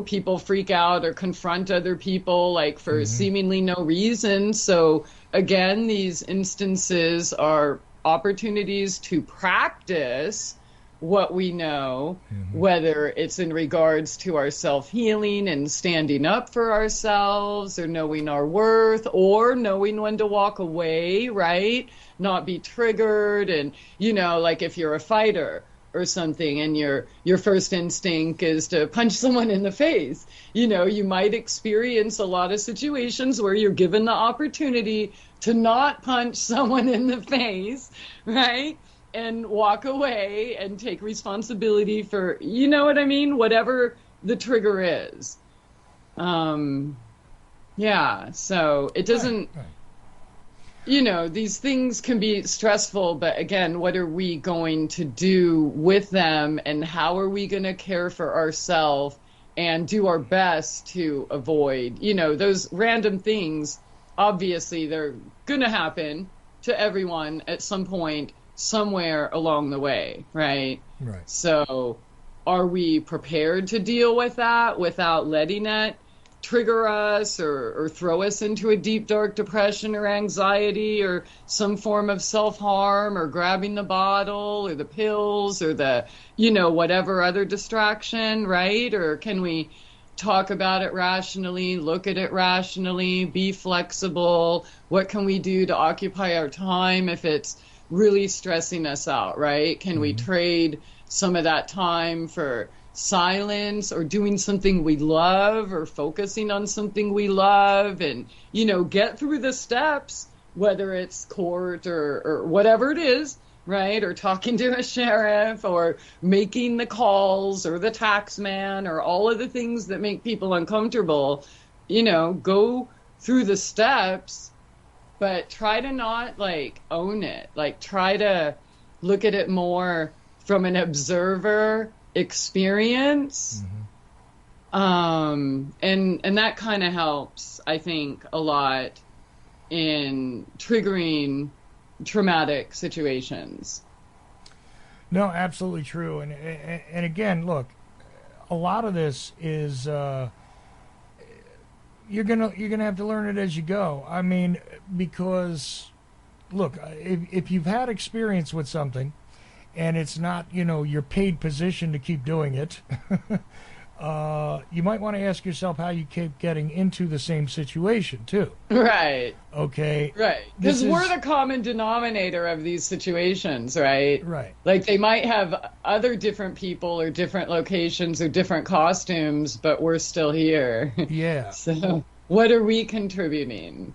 people freak out or confront other people like for seemingly no reason. So again, these instances are opportunities to practice what we know, whether it's in regards to our self-healing and standing up for ourselves, or knowing our worth, or knowing when to walk away, right? Not be triggered. And, like if you're a fighter or something and your first instinct is to punch someone in the face, you might experience a lot of situations where you're given the opportunity to not punch someone in the face, right? And walk away and take responsibility for, whatever the trigger is. So it doesn't, these things can be stressful, but again, what are we going to do with them, and how are we going to care for ourselves and do our best to avoid, those random things? Obviously, they're going to happen to everyone at some point, somewhere along the way, right? So are we prepared to deal with that without letting it trigger us or throw us into a deep, dark depression or anxiety or some form of self-harm or grabbing the bottle or the pills or the, whatever other distraction, right? Or can we talk about it rationally, look at it rationally, be flexible? What can we do to occupy our time if it's really stressing us out, right? Can we trade some of that time for silence or doing something we love or focusing on something we love and, get through the steps, whether it's court or whatever it is, right? Or talking to a sheriff or making the calls or the tax man or all of the things that make people uncomfortable, go through the steps, but try to not own it. Try to look at it more from an observer experience. And that kind of helps, I think, a lot in triggering traumatic situations. No, absolutely true. And again, look, a lot of this is you're gonna have to learn it as you go. I mean, because look, if you've had experience with something and it's not, your paid position to keep doing it, you might want to ask yourself how you keep getting into the same situation, too. Right. Okay. Right. Because we're the common denominator of these situations, right? Right. They might have other different people or different locations or different costumes, but we're still here. Yeah. So what are we contributing?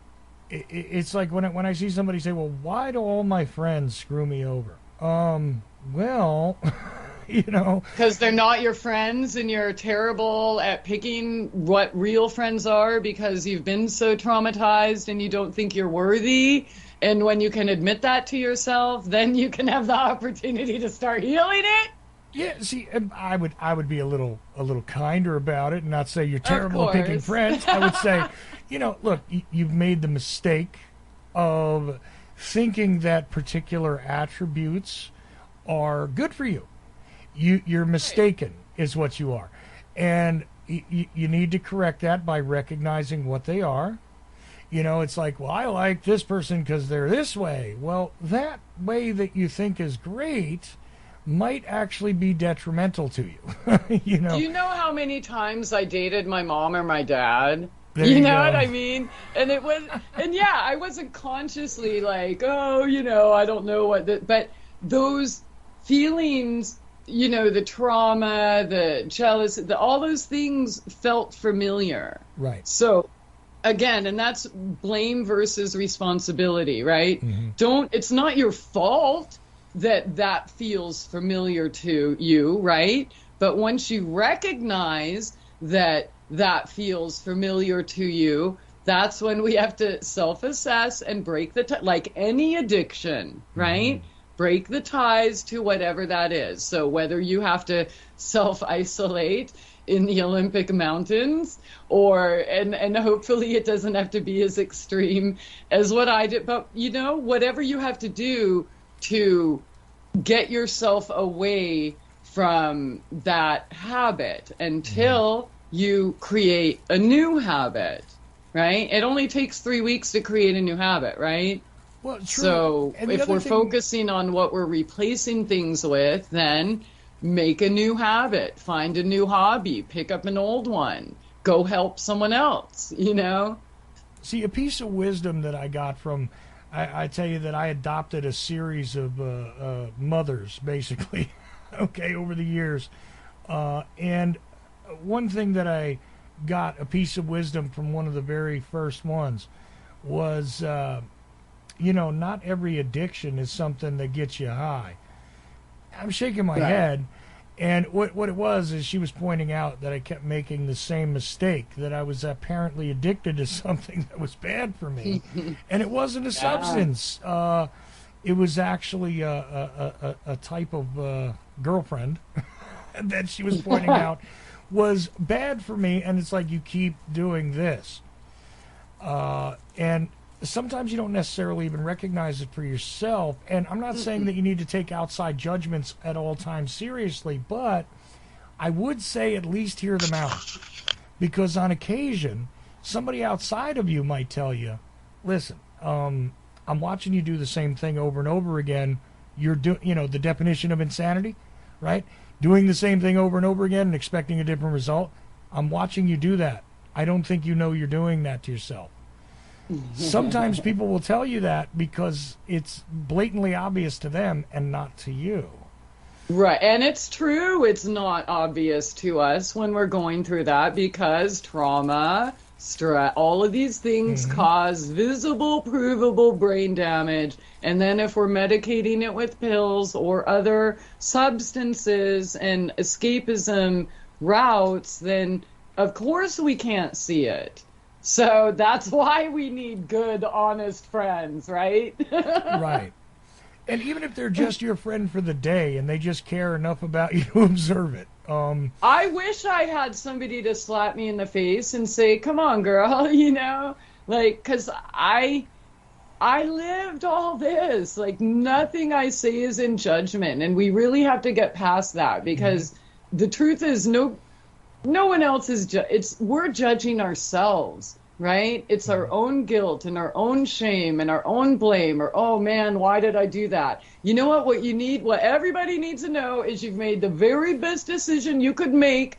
It's like when I see somebody say, well, why do all my friends screw me over? Well, because they're not your friends and you're terrible at picking what real friends are because you've been so traumatized and you don't think you're worthy. And when you can admit that to yourself, then you can have the opportunity to start healing it. Yeah, see, I would be a little kinder about it and not say you're terrible at picking friends. I would say, look, you've made the mistake of thinking that particular attributes are good for you. You're mistaken is what you are. And you need to correct that by recognizing what they are. It's like, well, I like this person because they're this way. Well, that way that you think is great might actually be detrimental to you. Do you know how many times I dated my mom or my dad? There you you know go. what I mean? And I wasn't consciously like, I don't know what, but those feelings, the trauma, the jealousy, all those things felt familiar. Right. So again, and that's blame versus responsibility, right? It's not your fault that feels familiar to you, right? But once you recognize that feels familiar to you, that's when we have to self-assess and break like any addiction, right? Break the ties to whatever that is. So whether you have to self-isolate in the Olympic mountains and hopefully it doesn't have to be as extreme as what I did, but whatever you have to do to get yourself away from that habit until you create a new habit, right? It only takes 3 weeks to create a new habit, right? Well, true. So if we're focusing on what we're replacing things with, then make a new habit, find a new hobby, pick up an old one, go help someone else, See, a piece of wisdom that I got from, I tell you that I adopted a series of mothers, basically, over the years. And one thing that I got, a piece of wisdom from one of the very first ones, was, not every addiction is something that gets you high. I'm shaking my head. And what it was is she was pointing out that I kept making the same mistake, that I was apparently addicted to something that was bad for me. And it wasn't a substance. It was actually a type of girlfriend that she was pointing out was bad for me. And it's like, you keep doing this. And sometimes you don't necessarily even recognize it for yourself. And I'm not saying that you need to take outside judgments at all times seriously, but I would say at least hear them out. Because on occasion, somebody outside of you might tell you, listen, I'm watching you do the same thing over and over again. You're the definition of insanity, right? Doing the same thing over and over again and expecting a different result. I'm watching you do that. I don't think you know you're doing that to yourself. Sometimes people will tell you that because it's blatantly obvious to them and not to you. Right, and it's true. It's not obvious to us when we're going through that because trauma, stress, all of these things cause visible, provable brain damage. And then if we're medicating it with pills or other substances and escapism routes, then of course we can't see it. So that's why we need good, honest friends, right? Right. And even if they're just your friend for the day and they just care enough about you to observe it. I wish I had somebody to slap me in the face and say, come on, girl, because I lived all this. Like, nothing I say is in judgment. And we really have to get past that because the truth is no one else is, we're judging ourselves. Right? It's our own guilt and our own shame and our own blame or, oh man, why did I do that? You know what? What everybody needs to know is you've made the very best decision you could make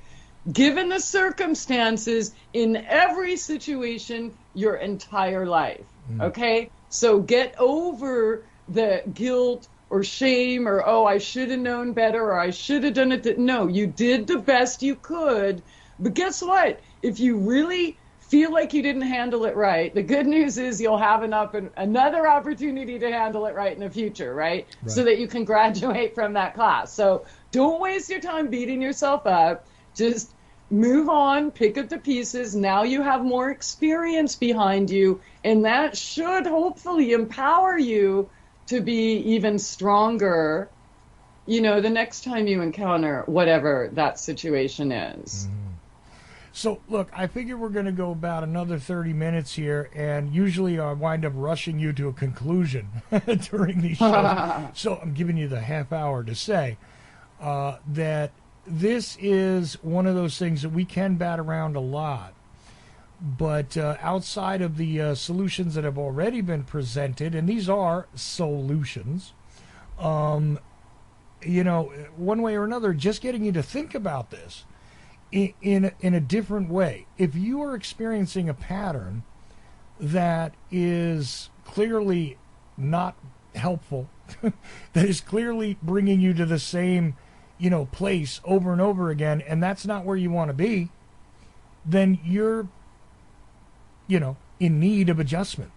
given the circumstances in every situation your entire life. Okay? So get over the guilt or shame or, oh, I should have known better or I should have done it. No, you did the best you could. But guess what? If you really feel like you didn't handle it right, the good news is you'll have another opportunity to handle it right in the future, right? So that you can graduate from that class. So don't waste your time beating yourself up. Just move on, pick up the pieces. Now you have more experience behind you, and that should hopefully empower you to be even stronger, the next time you encounter whatever that situation is. So, look, I figure we're going to go about another 30 minutes here, and usually I wind up rushing you to a conclusion during these shows. So I'm giving you the half hour to say that this is one of those things that we can bat around a lot. But outside of the solutions that have already been presented, and these are solutions, one way or another, just getting you to think about this in a different way. If you are experiencing a pattern that is clearly not helpful, that is clearly bringing you to the same, place over and over again, and that's not where you want to be, then you're, in need of adjustment.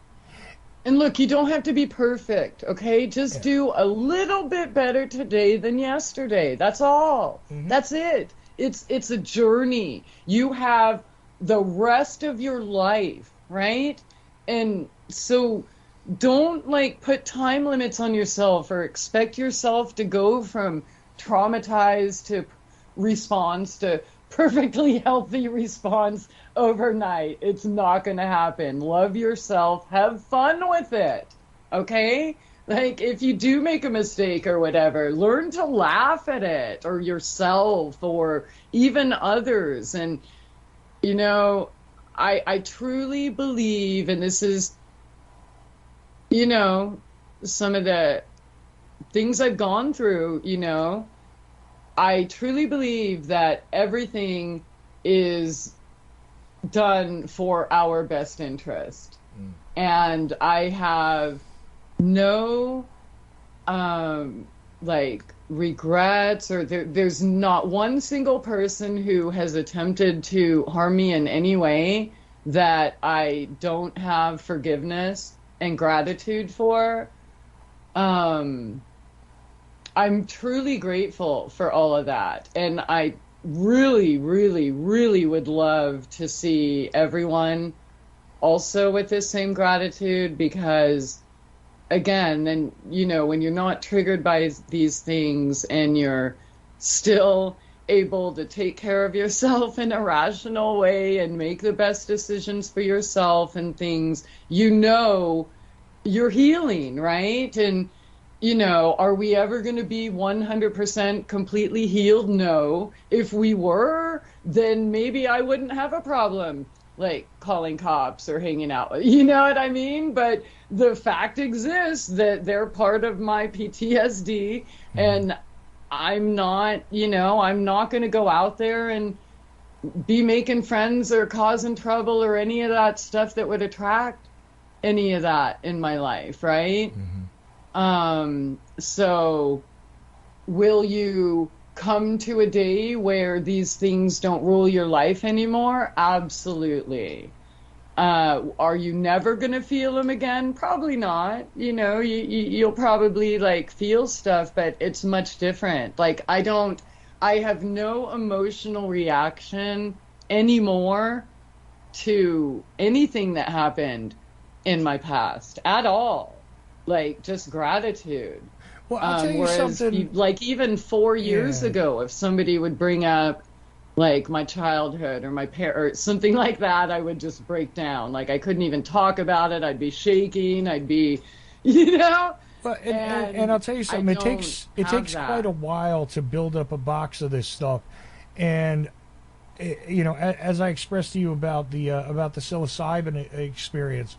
And look, you don't have to be perfect, okay? Just do a little bit better today than yesterday. That's all. That's it. It's a journey. You have the rest of your life, right? And so don't put time limits on yourself or expect yourself to go from traumatized to response to perfectly healthy response overnight. It's not going to happen. Love yourself. Have fun with it, okay? If you do make a mistake or whatever, learn to laugh at it or yourself or even others. And, I truly believe, and this is, some of the things I've gone through, I truly believe that everything is done for our best interest. And I have no regrets or there's not one single person who has attempted to harm me in any way that I don't have forgiveness and gratitude for. I'm truly grateful for all of that, and I really, really, really would love to see everyone also with this same gratitude, because again, then, when you're not triggered by these things and you're still able to take care of yourself in a rational way and make the best decisions for yourself and things, you're healing, right? And, are we ever going to be 100% completely healed? No. If we were, then maybe I wouldn't have a problem, like calling cops or hanging out. You know what I mean? But the fact exists that they're part of my PTSD, and I'm not going to go out there and be making friends or causing trouble or any of that stuff that would attract any of that in my life, right? So will you come to a day where these things don't rule your life anymore? Absolutely. Are you never going to feel them again? Probably not. You'll probably like feel stuff, but it's much different. Like I have no emotional reaction anymore to anything that happened in my past at all. Like just gratitude. Well, I'll tell you something. Like even 4 years ago, if somebody would bring up like my childhood or my or something like that, I would just break down. Like I couldn't even talk about it. I'd be shaking. I'd be, Well, and I'll tell you something. It takes quite a while to build up a box of this stuff, and as I expressed to you about the psilocybin experience,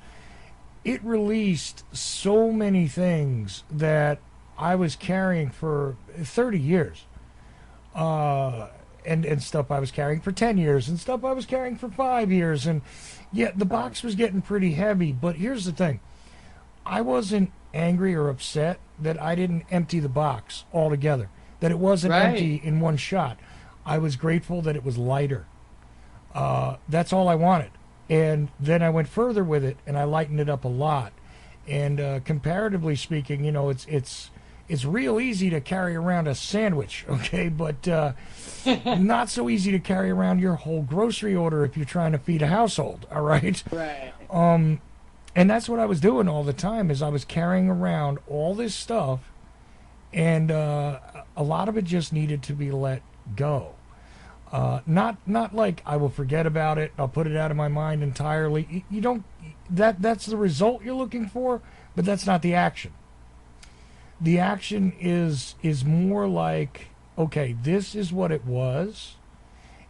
it released so many things that I was carrying for 30 years, and stuff I was carrying for 10 years, and stuff I was carrying for 5 years, and the box was getting pretty heavy. But here's the thing: I wasn't angry or upset that I didn't empty the box altogether, that it wasn't empty in one shot. I was grateful that it was lighter. That's all I wanted. And then I went further with it, and I lightened it up a lot. And comparatively speaking, it's real easy to carry around a sandwich, okay? But not so easy to carry around your whole grocery order if you're trying to feed a household, all right? Right. And that's what I was doing all the time, is I was carrying around all this stuff, and a lot of it just needed to be let go. Not like I will forget about it, I'll put it out of my mind entirely. You don't. That's the result you're looking for, but that's not the action. The action is more like, okay, this is what it was,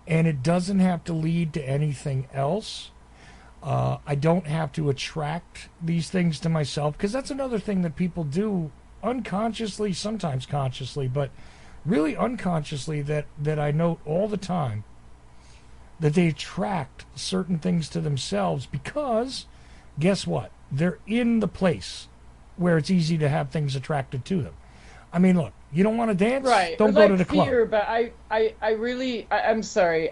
and it doesn't have to lead to anything else. I don't have to attract these things to myself, because that's another thing that people do unconsciously, sometimes consciously, but really unconsciously, that I note all the time, that they attract certain things to themselves because, guess what? They're in the place where it's easy to have things attracted to them. I mean, look, you don't want to dance? Right. Don't go to the club. But I'm sorry.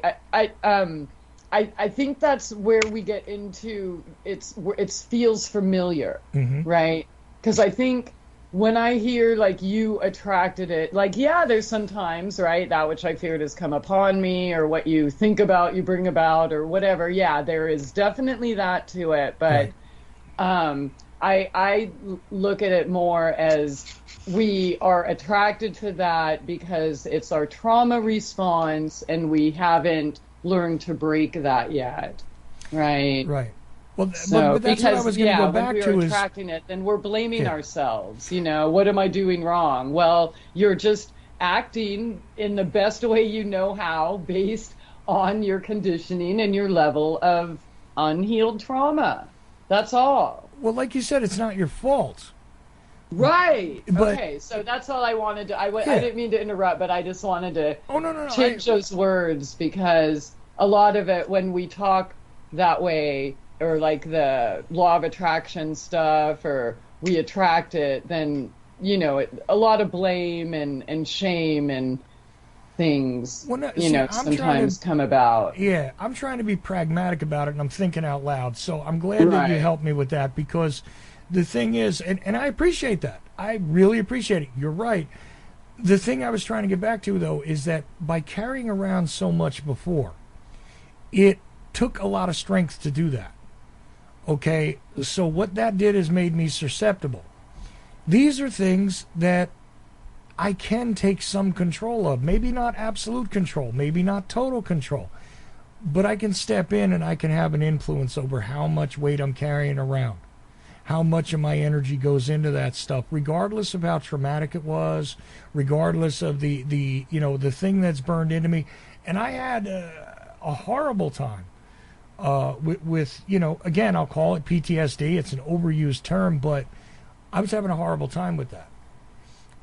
I think that's where we get into it feels familiar, right? Because I think when I hear like you attracted it, like there's sometimes, right, that which I feared has come upon me, or what you think about, you bring about, or whatever. Yeah, there is definitely that to it, but I look at it more as we are attracted to that because it's our trauma response, and we haven't learned to break that yet, right? Right. Well, but that's what I was going to go back to. When we're attracting it, then we're blaming ourselves. What am I doing wrong? Well, you're just acting in the best way you know how, based on your conditioning and your level of unhealed trauma. That's all. Well, like you said, it's not your fault. Right. Okay, so that's all I wanted to... I didn't mean to interrupt, but I just wanted to change those words, because a lot of it, when we talk that way, or like the law of attraction stuff, or we attract it, then, a lot of blame and shame and things, sometimes come about. Yeah, I'm trying to be pragmatic about it, and I'm thinking out loud. So I'm glad that you helped me with that, because the thing is, and I appreciate that. I really appreciate it. You're right. The thing I was trying to get back to, though, is that by carrying around so much before, it took a lot of strength to do that. Okay? So what that did is made me susceptible. These are things that I can take some control of. Maybe not absolute control, maybe not total control, but I can step in and I can have an influence over how much weight I'm carrying around, how much of my energy goes into that stuff, regardless of how traumatic it was, regardless of the thing that's burned into me. And I had a horrible time with again, I'll call it PTSD. It's an overused term, but I was having a horrible time with that.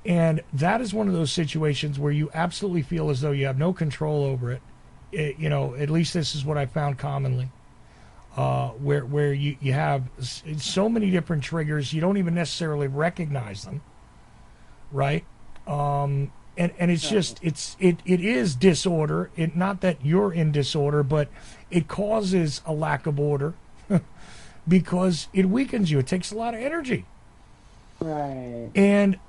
And that is one of those situations where you absolutely feel as though you have no control over it. At least this is what I found commonly. Where you have so many different triggers, you don't even necessarily recognize them, right? And it's just it is disorder. Not that you're in disorder, but it causes a lack of order because it weakens you. It takes a lot of energy, right? And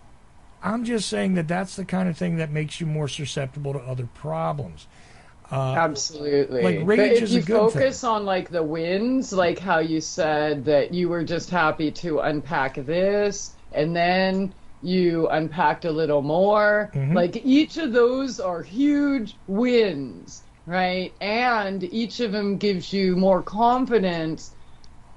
I'm just saying that that's the kind of thing that makes you more susceptible to other problems. Absolutely. Like rage but if is you a good focus thing. on like the wins, like how you said that you were just happy to unpack this, and then you unpacked a little more. Mm-hmm. Like each of those are huge wins, right? And each of them gives you more confidence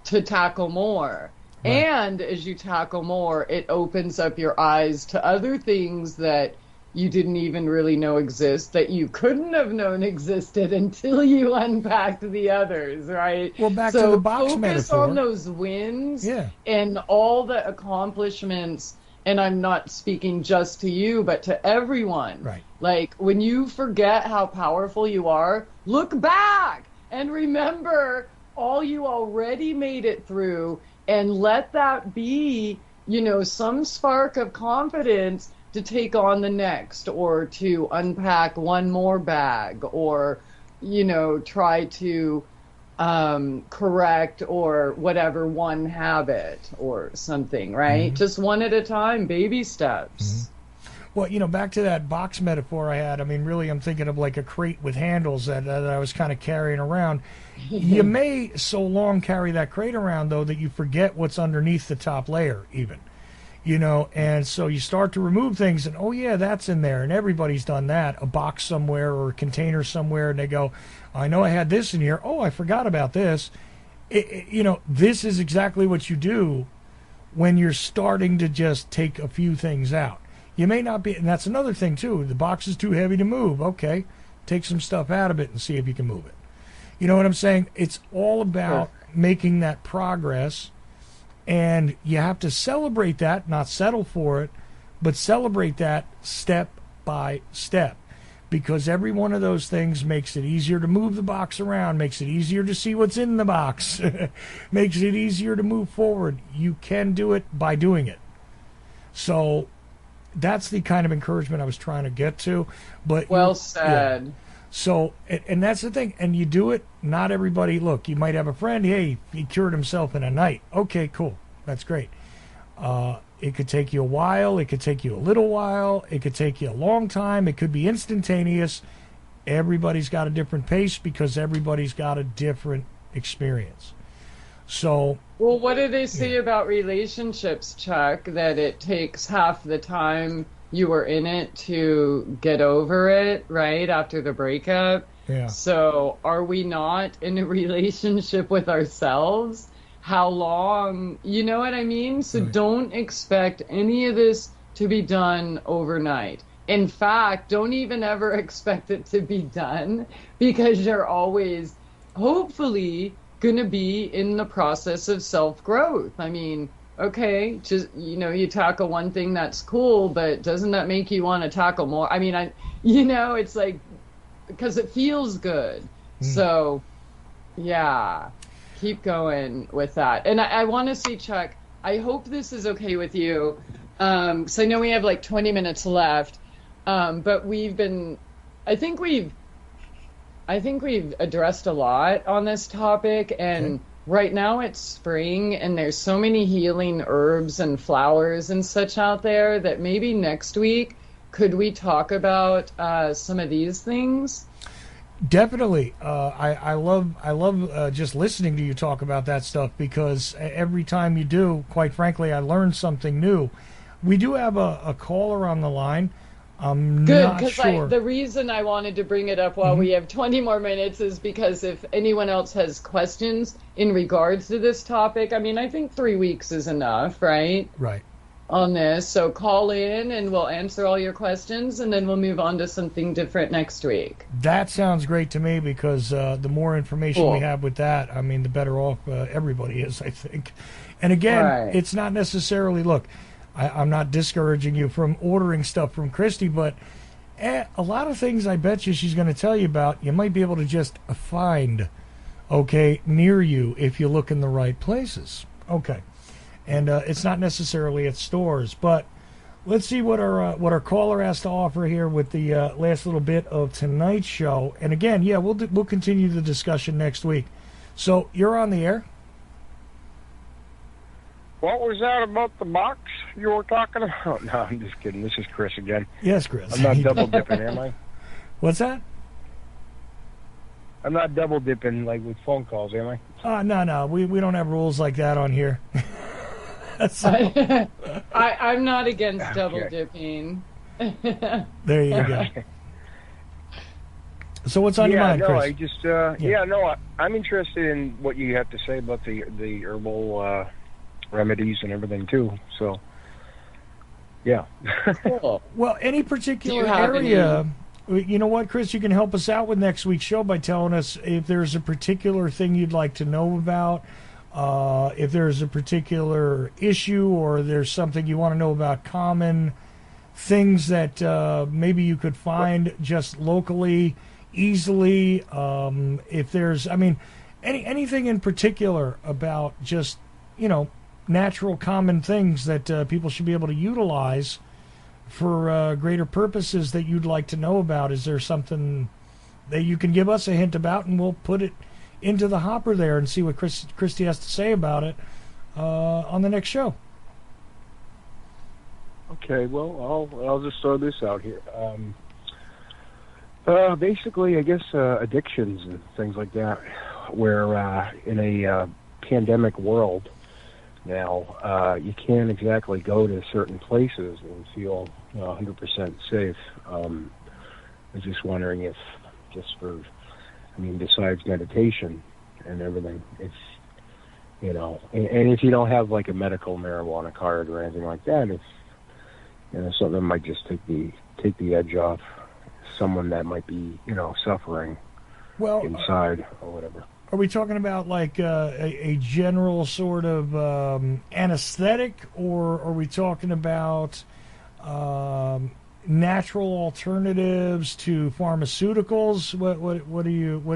to tackle more. Right. And as you tackle more, it opens up your eyes to other things that you didn't even really know exist, that you couldn't have known existed until you unpacked the others, right? Well, back to the box focus metaphor. on those wins, Yeah. And all the accomplishments, and I'm not speaking just to you, but to everyone. Right. Like, when you forget how powerful you are, look back and remember all you already made it through, and let that be, some spark of confidence to take on the next, or to unpack one more bag, or try to correct or whatever one habit or something, right? Mm-hmm. Just one at a time, baby steps. Mm-hmm. Well, back to that box metaphor I had, I mean, really I'm thinking of like a crate with handles that I was kind of carrying around. You may so long carry that crate around, though, that you forget what's underneath the top layer even. And so you start to remove things, and oh yeah, that's in there, and everybody's done that, a box somewhere or a container somewhere, and they go, I know I had this in here, oh, I forgot about this. This is exactly what you do when you're starting to just take a few things out. You may not be, and that's another thing too, the box is too heavy to move. Okay, take some stuff out of it and see if you can move it. You know what I'm saying? It's all about making that progress. And you have to celebrate that, not settle for it, but celebrate that step by step. Because every one of those things makes it easier to move the box around, makes it easier to see what's in the box, makes it easier to move forward. You can do it by doing it. So that's the kind of encouragement I was trying to get to. But well said. Yeah. So, and that's the thing, and you do it, not everybody, look, you might have a friend, hey, he cured himself in a night. Okay, cool, that's great. It could take you a while, it could take you a little while, it could take you a long time, it could be instantaneous. Everybody's got a different pace because everybody's got a different experience. So... Well, what do they say about relationships, Chuck, that it takes half the time you were in it to get over it, right, after the breakup? Yeah. So are we not in a relationship with ourselves? How long? You know what I mean? So right. Don't expect any of this to be done overnight. In fact, don't even ever expect it to be done, because you're always, hopefully, going to be in the process of self-growth. I mean, okay, just, you tackle one thing, that's cool, but doesn't that make you want to tackle more? I mean, it's like, because it feels good. So, yeah, keep going with that. And I want to say, Chuck, I hope this is okay with you. So I know we have like 20 minutes left, but I think we've addressed a lot on this topic, and right now it's spring, and there's so many healing herbs and flowers and such out there that maybe next week, could we talk about some of these things? Definitely. I love just listening to you talk about that stuff, because every time you do, quite frankly, I learn something new. We do have a caller on the line. I'm Good, not because sure. the reason I wanted to bring it up while we have 20 more minutes is because if anyone else has questions in regards to this topic, I mean, I think 3 weeks is enough, right? Right. On this. So call in and we'll answer all your questions and then we'll move on to something different next week. That sounds great to me because the more information we have with that, I mean, the better off everybody is, I think. And again, it's not necessarily, look, I'm not discouraging you from ordering stuff from Christie, but a lot of things I bet you she's going to tell you about, you might be able to just find, okay, near you if you look in the right places. Okay. And it's not necessarily at stores, but let's see what our caller has to offer here with the last little bit of tonight's show. And again, yeah, we'll continue the discussion next week. So you're on the air. What was that about the box you were talking about? No, I'm just kidding. This is Chris again. Yes, Chris. I'm not double dipping, am I? What's that? I'm not double dipping like with phone calls, am I? No. We don't have rules like that on here. I'm not against double dipping. There you go. So what's on your mind, Chris? I just I'm interested in what you have to say about the herbal remedies and everything too. So yeah. Cool. Well, any particular area, you know what, Chris, you can help us out with next week's show by telling us if there's a particular thing you'd like to know about, if there's a particular issue or there's something you want to know about, common things that maybe you could find just locally, easily. If there's, I mean, anything in particular about just, natural common things that people should be able to utilize for greater purposes that you'd like to know about. Is there something that you can give us a hint about, and we'll put it into the hopper there and see what Christie has to say about it on the next show. Okay, well, I'll just throw this out here. Basically, I guess addictions and things like that, where in a pandemic world now, you can't exactly go to certain places and feel 100% safe. I was just wondering if, besides meditation and everything, it's, and if you don't have like a medical marijuana card or anything like that, it's, something that might just take the edge off someone that might be, suffering inside or whatever. Are we talking about like a general sort of anesthetic, or are we talking about natural alternatives to pharmaceuticals? What do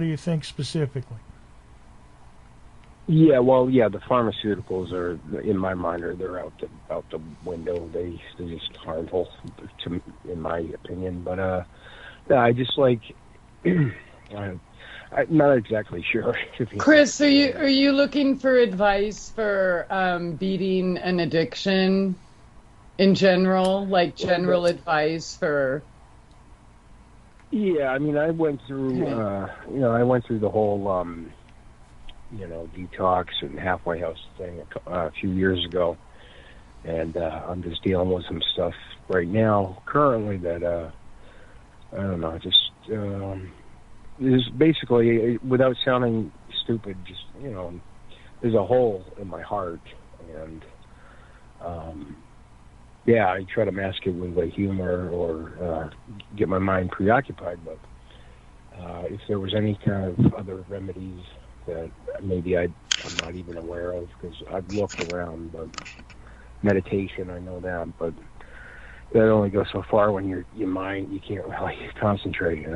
you think specifically? Yeah, the pharmaceuticals are, in my mind, they're out the window. They're just harmful, in my opinion. But I just like. I'm not exactly sure. Chris, are you looking for advice for beating an addiction in general, like general advice for? Yeah, I went through, the whole, detox and halfway house thing a few years ago, and I'm just dealing with some stuff right now, currently that I don't know, just. Is basically, without sounding stupid, just, there's a hole in my heart, and I try to mask it with like humor or get my mind preoccupied, but if there was any kind of other remedies that maybe I'm not even aware of, because I've looked around, but meditation, I know that, but that only goes so far when your mind, you can't really concentrate,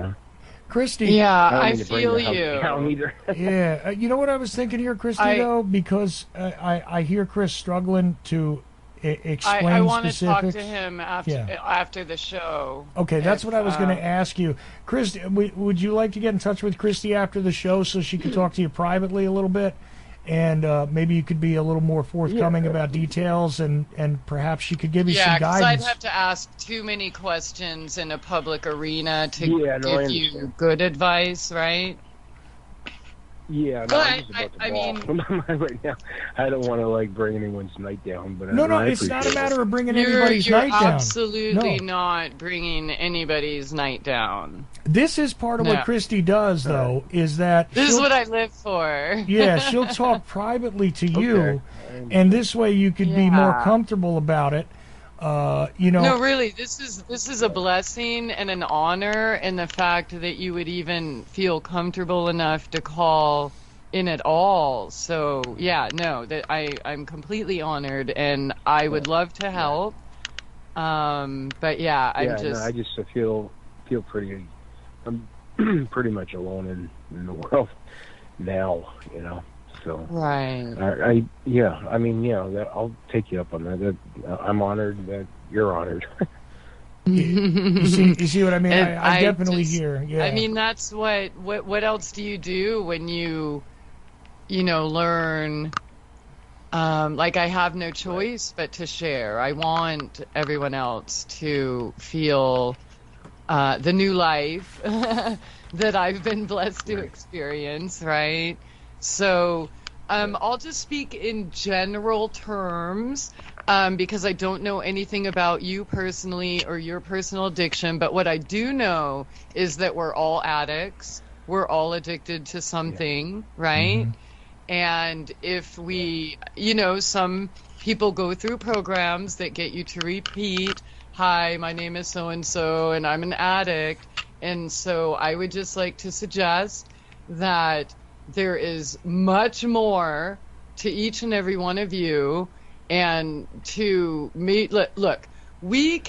Christie. Yeah, I feel you. Yeah, you know what I was thinking here, Christie, though? Because I hear Chris struggling to explain I want to specifics. talk to him after the show. Okay, that's what I was going to ask you. Chris, would you like to get in touch with Christie after the show so she could talk to you privately a little bit? And maybe you could be a little more forthcoming about details, and perhaps she could give you some guidance. Yeah, because I'd have to ask too many questions in a public arena to give you good advice, right? Yeah, no, But, I'm just about to I ball right now. I don't want to like bring anyone's night down, but No, I it's not a appreciate matter of bringing you're anybody's night down. absolutely No. not bringing anybody's night down. This is part of what No. Christie does, though, is that This is she'll- what I live for. yeah, she'll talk privately to you, Okay. and this way you could be more Yeah. comfortable about it. No, really, this is a blessing and an honor, and the fact that you would even feel comfortable enough to call in at all. So yeah, no, that I'm completely honored, and I would love to help. But yeah, I just feel pretty. I'm pretty much alone in the world now, you know. So right. That I'll take you up on that. I'm honored that you're honored. You see what I mean? And I definitely just- hear. Yeah. I mean, that's what else do you do when you learn, like, I have no choice but to share. I want everyone else to feel the new life that I've been blessed to experience, right? So I'll just speak in general terms because I don't know anything about you personally or your personal addiction, but what I do know is that we're all addicts. We're all addicted to something, right? And if we, some people go through programs that get you to repeat, hi, my name is so-and-so, and I'm an addict. And so I would just like to suggest that there is much more to each and every one of you. And to me, look, we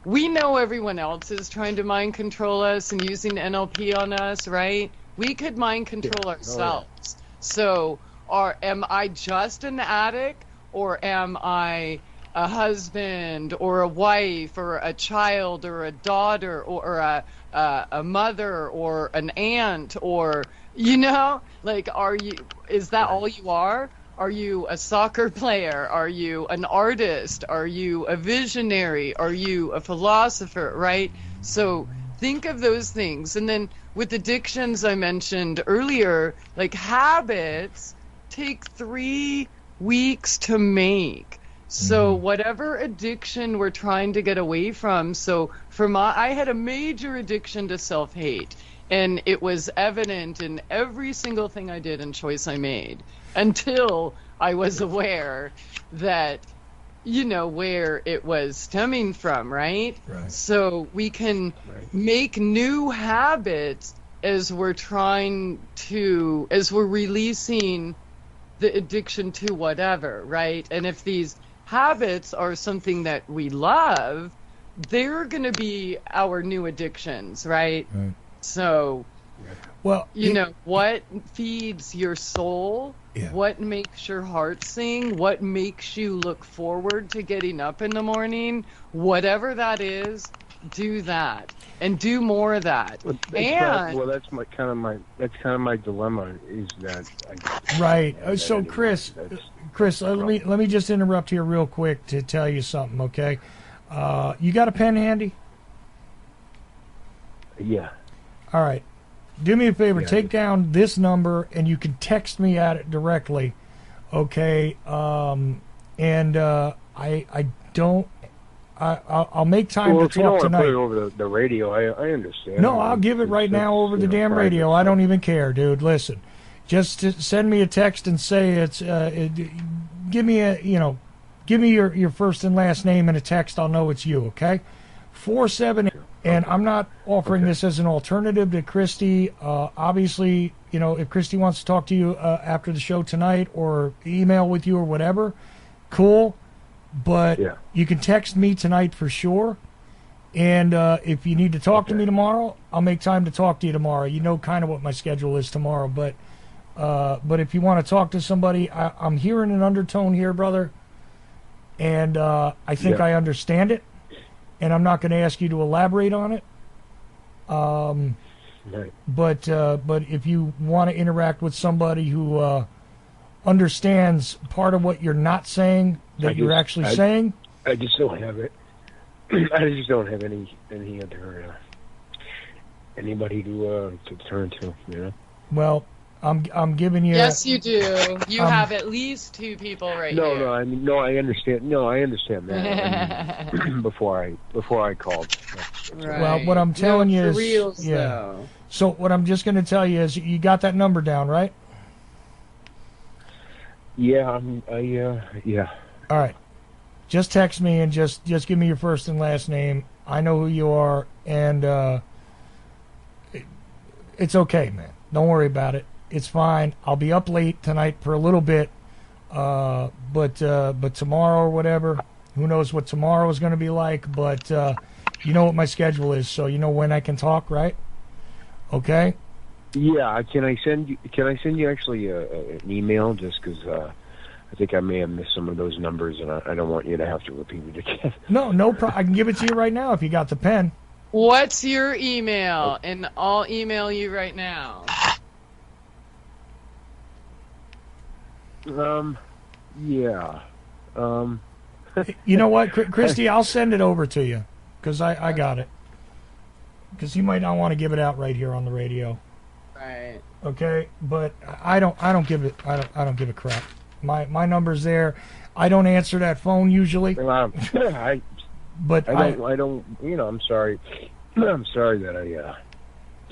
know everyone else is trying to mind control us and using NLP on us, right? We could mind control ourselves. So am I just an addict, or am I a husband or a wife or a child or a daughter or a mother or an aunt, or like, is that all you are? Are you a soccer player? Are you an artist? Are you a visionary? Are you a philosopher, right? So think of those things. And then with addictions, I mentioned earlier, like, habits take 3 weeks to make. So whatever addiction we're trying to get away from. So I had a major addiction to self-hate, and it was evident in every single thing I did and choice I made until I was aware that, where it was stemming from, right? So we can make new habits as we're releasing the addiction to whatever, right? And if these habits are something that we love, they're going to be our new addictions, right? So, well, what feeds your soul, what makes your heart sing, what makes you look forward to getting up in the morning, whatever that is, do that and do more of that. That's kind of my dilemma, is that So Chris, let me just interrupt here real quick to tell you something, okay? You got a pen handy? Yeah. All right. Do me a favor, take down this number, and you can text me at it directly, okay? I'll make time to talk tonight. If you don't want to put it over the radio, I understand. No, I'll give it right now over the damn radio. I don't even care, dude. Listen, just send me a text and say it's. Give me your first and last name in a text. I'll know it's you. Okay, 478. And I'm not offering this as an alternative to Christie. Obviously, if Christie wants to talk to you after the show tonight or email with you or whatever, cool. But you can text me tonight for sure. And if you need to talk to me tomorrow, I'll make time to talk to you tomorrow. You know kind of what my schedule is tomorrow. But if you want to talk to somebody, I'm hearing an undertone here, brother. And I think I understand it. And I'm not going to ask you to elaborate on it. But if you want to interact with somebody who understands part of what you're not saying that you're actually saying, I just don't have it. I just don't have any other anybody to turn to. Well, I'm giving you. Yes, you do. You have at least 2 people right here. No, I mean, no, I understand. No, I understand that. I mean, before I called. Right. Well, what I'm telling you for is, reals, yeah. though. So what I'm just going to tell you is, you got that number down, right? Yeah, yeah. All right. Just text me and just give me your first and last name. I know who you are, and it's okay, man. Don't worry about it. It's fine. I'll be up late tonight for a little bit, but tomorrow or whatever, who knows what tomorrow is going to be like. But you know what my schedule is, so you know when I can talk, right? Okay. Yeah. Can I send you actually an email, just because I think I may have missed some of those numbers, and I don't want you to have to repeat it again. No problem. I can give it to you right now if you got the pen. What's your email? And I'll email you right now. Yeah. You know what, Christie? I'll send it over to you because I got it. Because you might not want to give it out right here on the radio. Right. Okay, but I don't give a crap. My number's there. I don't answer that phone usually. I don't. You know, I'm sorry. I'm sorry that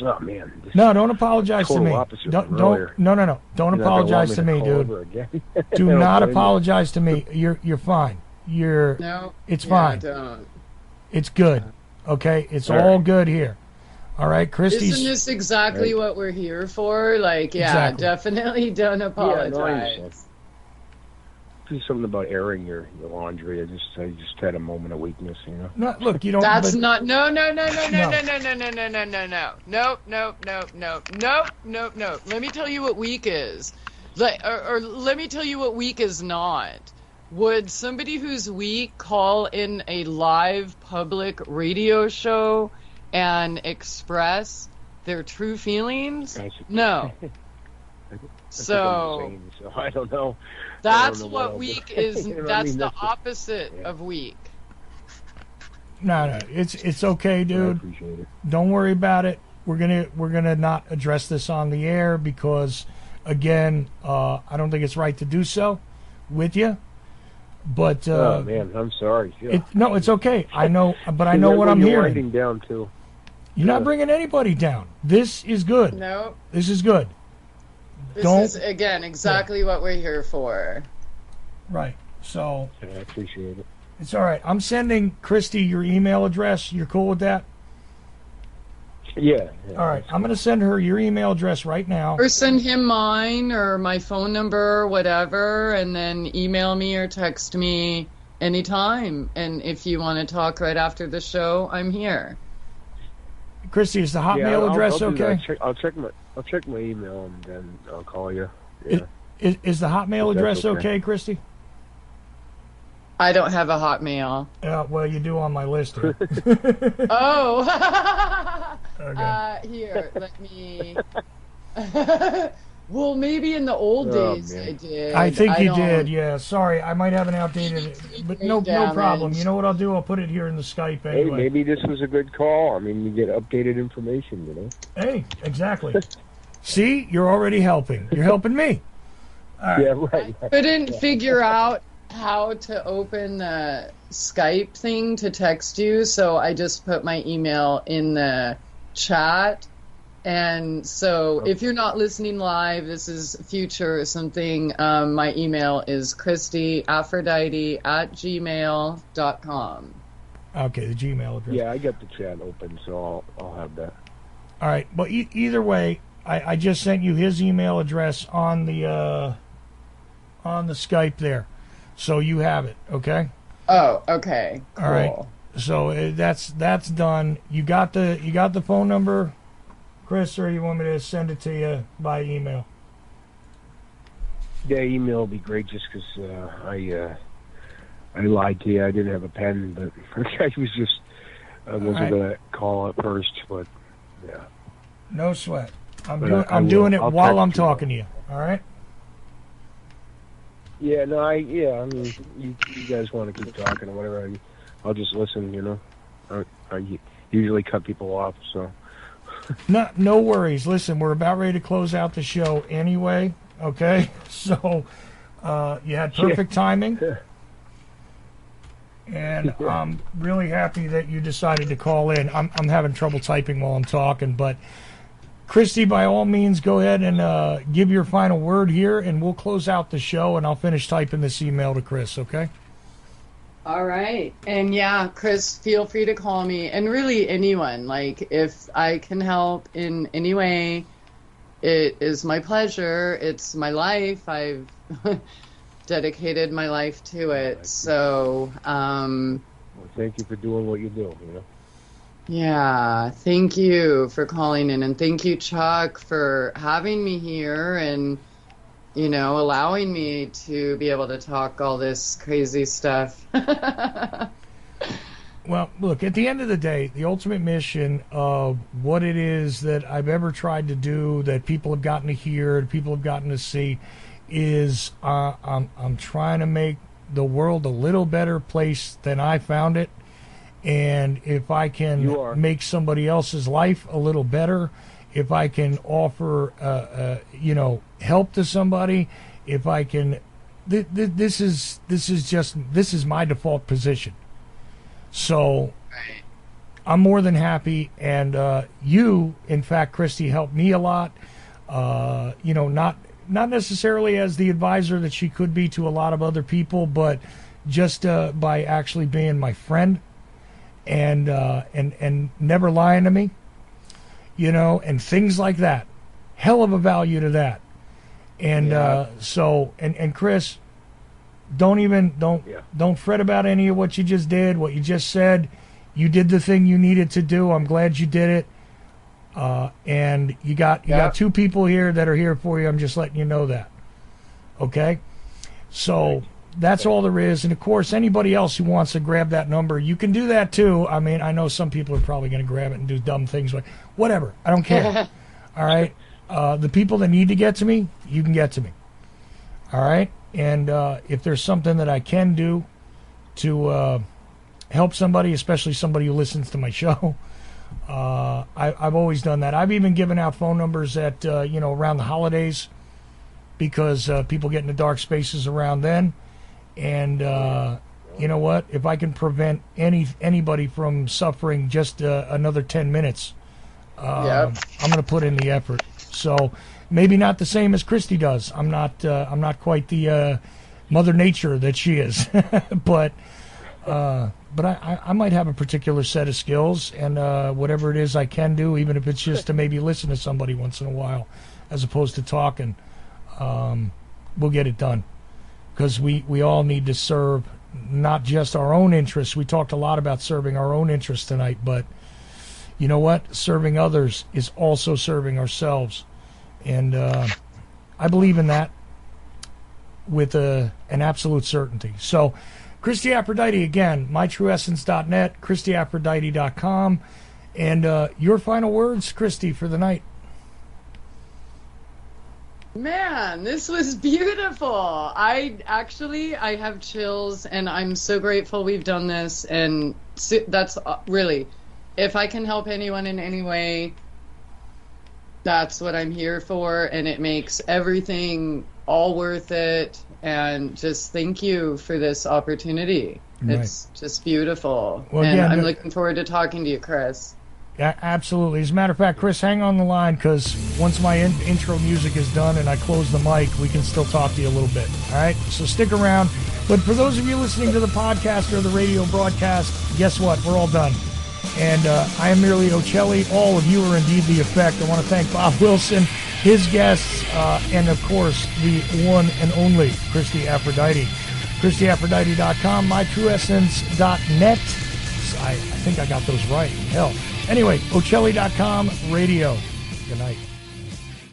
oh man. Don't apologize to me. Don't apologize to me, dude. Do not apologize to me. You're fine. It's fine. Don't. It's good. Okay, it's all good here. All right, Christie's. Isn't this exactly what we're here for? Like, yeah, Exactly. Definitely don't apologize. Yeah, do something about airing your laundry. I just had a moment of weakness, you know. No, look, you don't. That's not. No. Nope. Let me tell you what weak is. Or let me tell you what weak is not. Would somebody who's weak call in a live public radio show and express their true feelings? No. So I don't know. That's what weak is. That's the opposite of weak. No, it's okay, dude. I appreciate it. Don't worry about it. We're gonna not address this on the air because, again, I don't think it's right to do so with you. But oh man, I'm sorry. Yeah. No, it's okay. I know, but I know what I'm hearing. Writing down too. You're not bringing anybody down. This is good. No. This is good. This is, again, exactly what we're here for. Right. So. I appreciate it. It's all right. I'm sending Christie your email address. You're cool with that? Yeah. All right. I'm going to send her your email address right now. Or send him mine or my phone number, whatever, and then email me or text me anytime. And if you want to talk right after the show, I'm here. Christie, is the Hotmail address okay? I'll check my email and then I'll call you. Yeah. Is the Hotmail address okay, Christie? I don't have a Hotmail. Well, you do on my list here. Oh. Okay. Here, let me. Well, maybe in the old days I did. I think you did. Yeah. Sorry, I might have an outdated, but no problem. You know what I'll do? I'll put it here in the Skype anyway. Hey, maybe this was a good call. I mean, you get updated information, you know. Hey, exactly. See, you're already helping. You're helping me. All right. Yeah, right. I couldn't figure out how to open the Skype thing to text you, so I just put my email in the chat. And so if you're not listening live, this is future or something, my email is christieaphrodite@gmail.com. Okay, the Gmail address. Yeah, I got the chat open, so I'll have that. All right. Well, either way, I just sent you his email address on the Skype there, so you have it. Okay. Oh, okay. Cool. All right. So that's done. You got the phone number, Chris, or you want me to send it to you by email? Yeah, email would be great, just because I lied to you. I didn't have a pen, but I wasn't going to call at first, but yeah. No sweat. I'm doing it while I'm talking to you. All right. Yeah, no, I mean, you guys want to keep talking or whatever, I'll just listen, you know. I usually cut people off, so. No worries. Listen, we're about ready to close out the show anyway. Okay, so you had perfect timing, and I'm really happy that you decided to call in. I'm having trouble typing while I'm talking, but Christie, by all means, go ahead and give your final word here, and we'll close out the show, and I'll finish typing this email to Chris. Okay. All right. And yeah, Chris, feel free to call me. And really anyone, like if I can help in any way, it is my pleasure. It's my life. I've dedicated my life to it. So, well, thank you for doing what you do, Yeah, thank you for calling in. And thank you, Chuck, for having me here and allowing me to be able to talk all this crazy stuff. Well, look, at the end of the day, the ultimate mission of what it is that I've ever tried to do, that people have gotten to hear, that people have gotten to see, is I'm trying to make the world a little better place than I found it. And if I can make somebody else's life a little better, if I can offer, help to somebody, if I can, this is my default position. So I'm more than happy, and you, in fact, Christie, helped me a lot. Not necessarily as the advisor that she could be to a lot of other people, but just by actually being my friend and never lying to me. And things like that. Hell of a value to that. And and Chris, don't fret about any of what you just did, what you just said. You did the thing you needed to do. I'm glad you did it. And you got two people here that are here for you. I'm just letting you know that. Okay? So that's all there is. And of course, anybody else who wants to grab that number, you can do that too. I mean, I know some people are probably going to grab it and do dumb things, but whatever. I don't care. All right? The people that need to get to me, you can get to me. All right? And if there's something that I can do to help somebody, especially somebody who listens to my show, I've always done that. I've even given out phone numbers at, around the holidays because people get into dark spaces around then. And you know what? If I can prevent anybody from suffering just another 10 minutes, I'm going to put in the effort. So maybe not the same as Christie does. I'm not quite the Mother Nature that she is, but I might have a particular set of skills, and whatever it is I can do, even if it's just to maybe listen to somebody once in a while, as opposed to talking, we'll get it done. Because we all need to serve not just our own interests. We talked a lot about serving our own interests tonight, but you know what? Serving others is also serving ourselves. And I believe in that with an absolute certainty. So, Christie Aphrodite, again, mytrueessence.net, christieaphrodite.com. And your final words, Christie, for the night. Man, this was beautiful. I have chills, and I'm so grateful we've done this. And that's really, if I can help anyone in any way, that's what I'm here for. And it makes everything all worth it. And just thank you for this opportunity. Right. It's just beautiful. Well, and I'm looking forward to talking to you, Chris. Yeah, absolutely. As a matter of fact, Chris, hang on the line, because once my intro music is done and I close the mic, we can still talk to you a little bit. All right? So stick around. But for those of you listening to the podcast or the radio broadcast, guess what? We're all done. And I am merely Ochelli. All of you are indeed the effect. I want to thank Bob Wilson, his guests, and, of course, the one and only Christie Aphrodite. christieaphrodite.com, mytrueessence.net. I think I got those right. Hell. Anyway, Ochelli.com radio. Good night.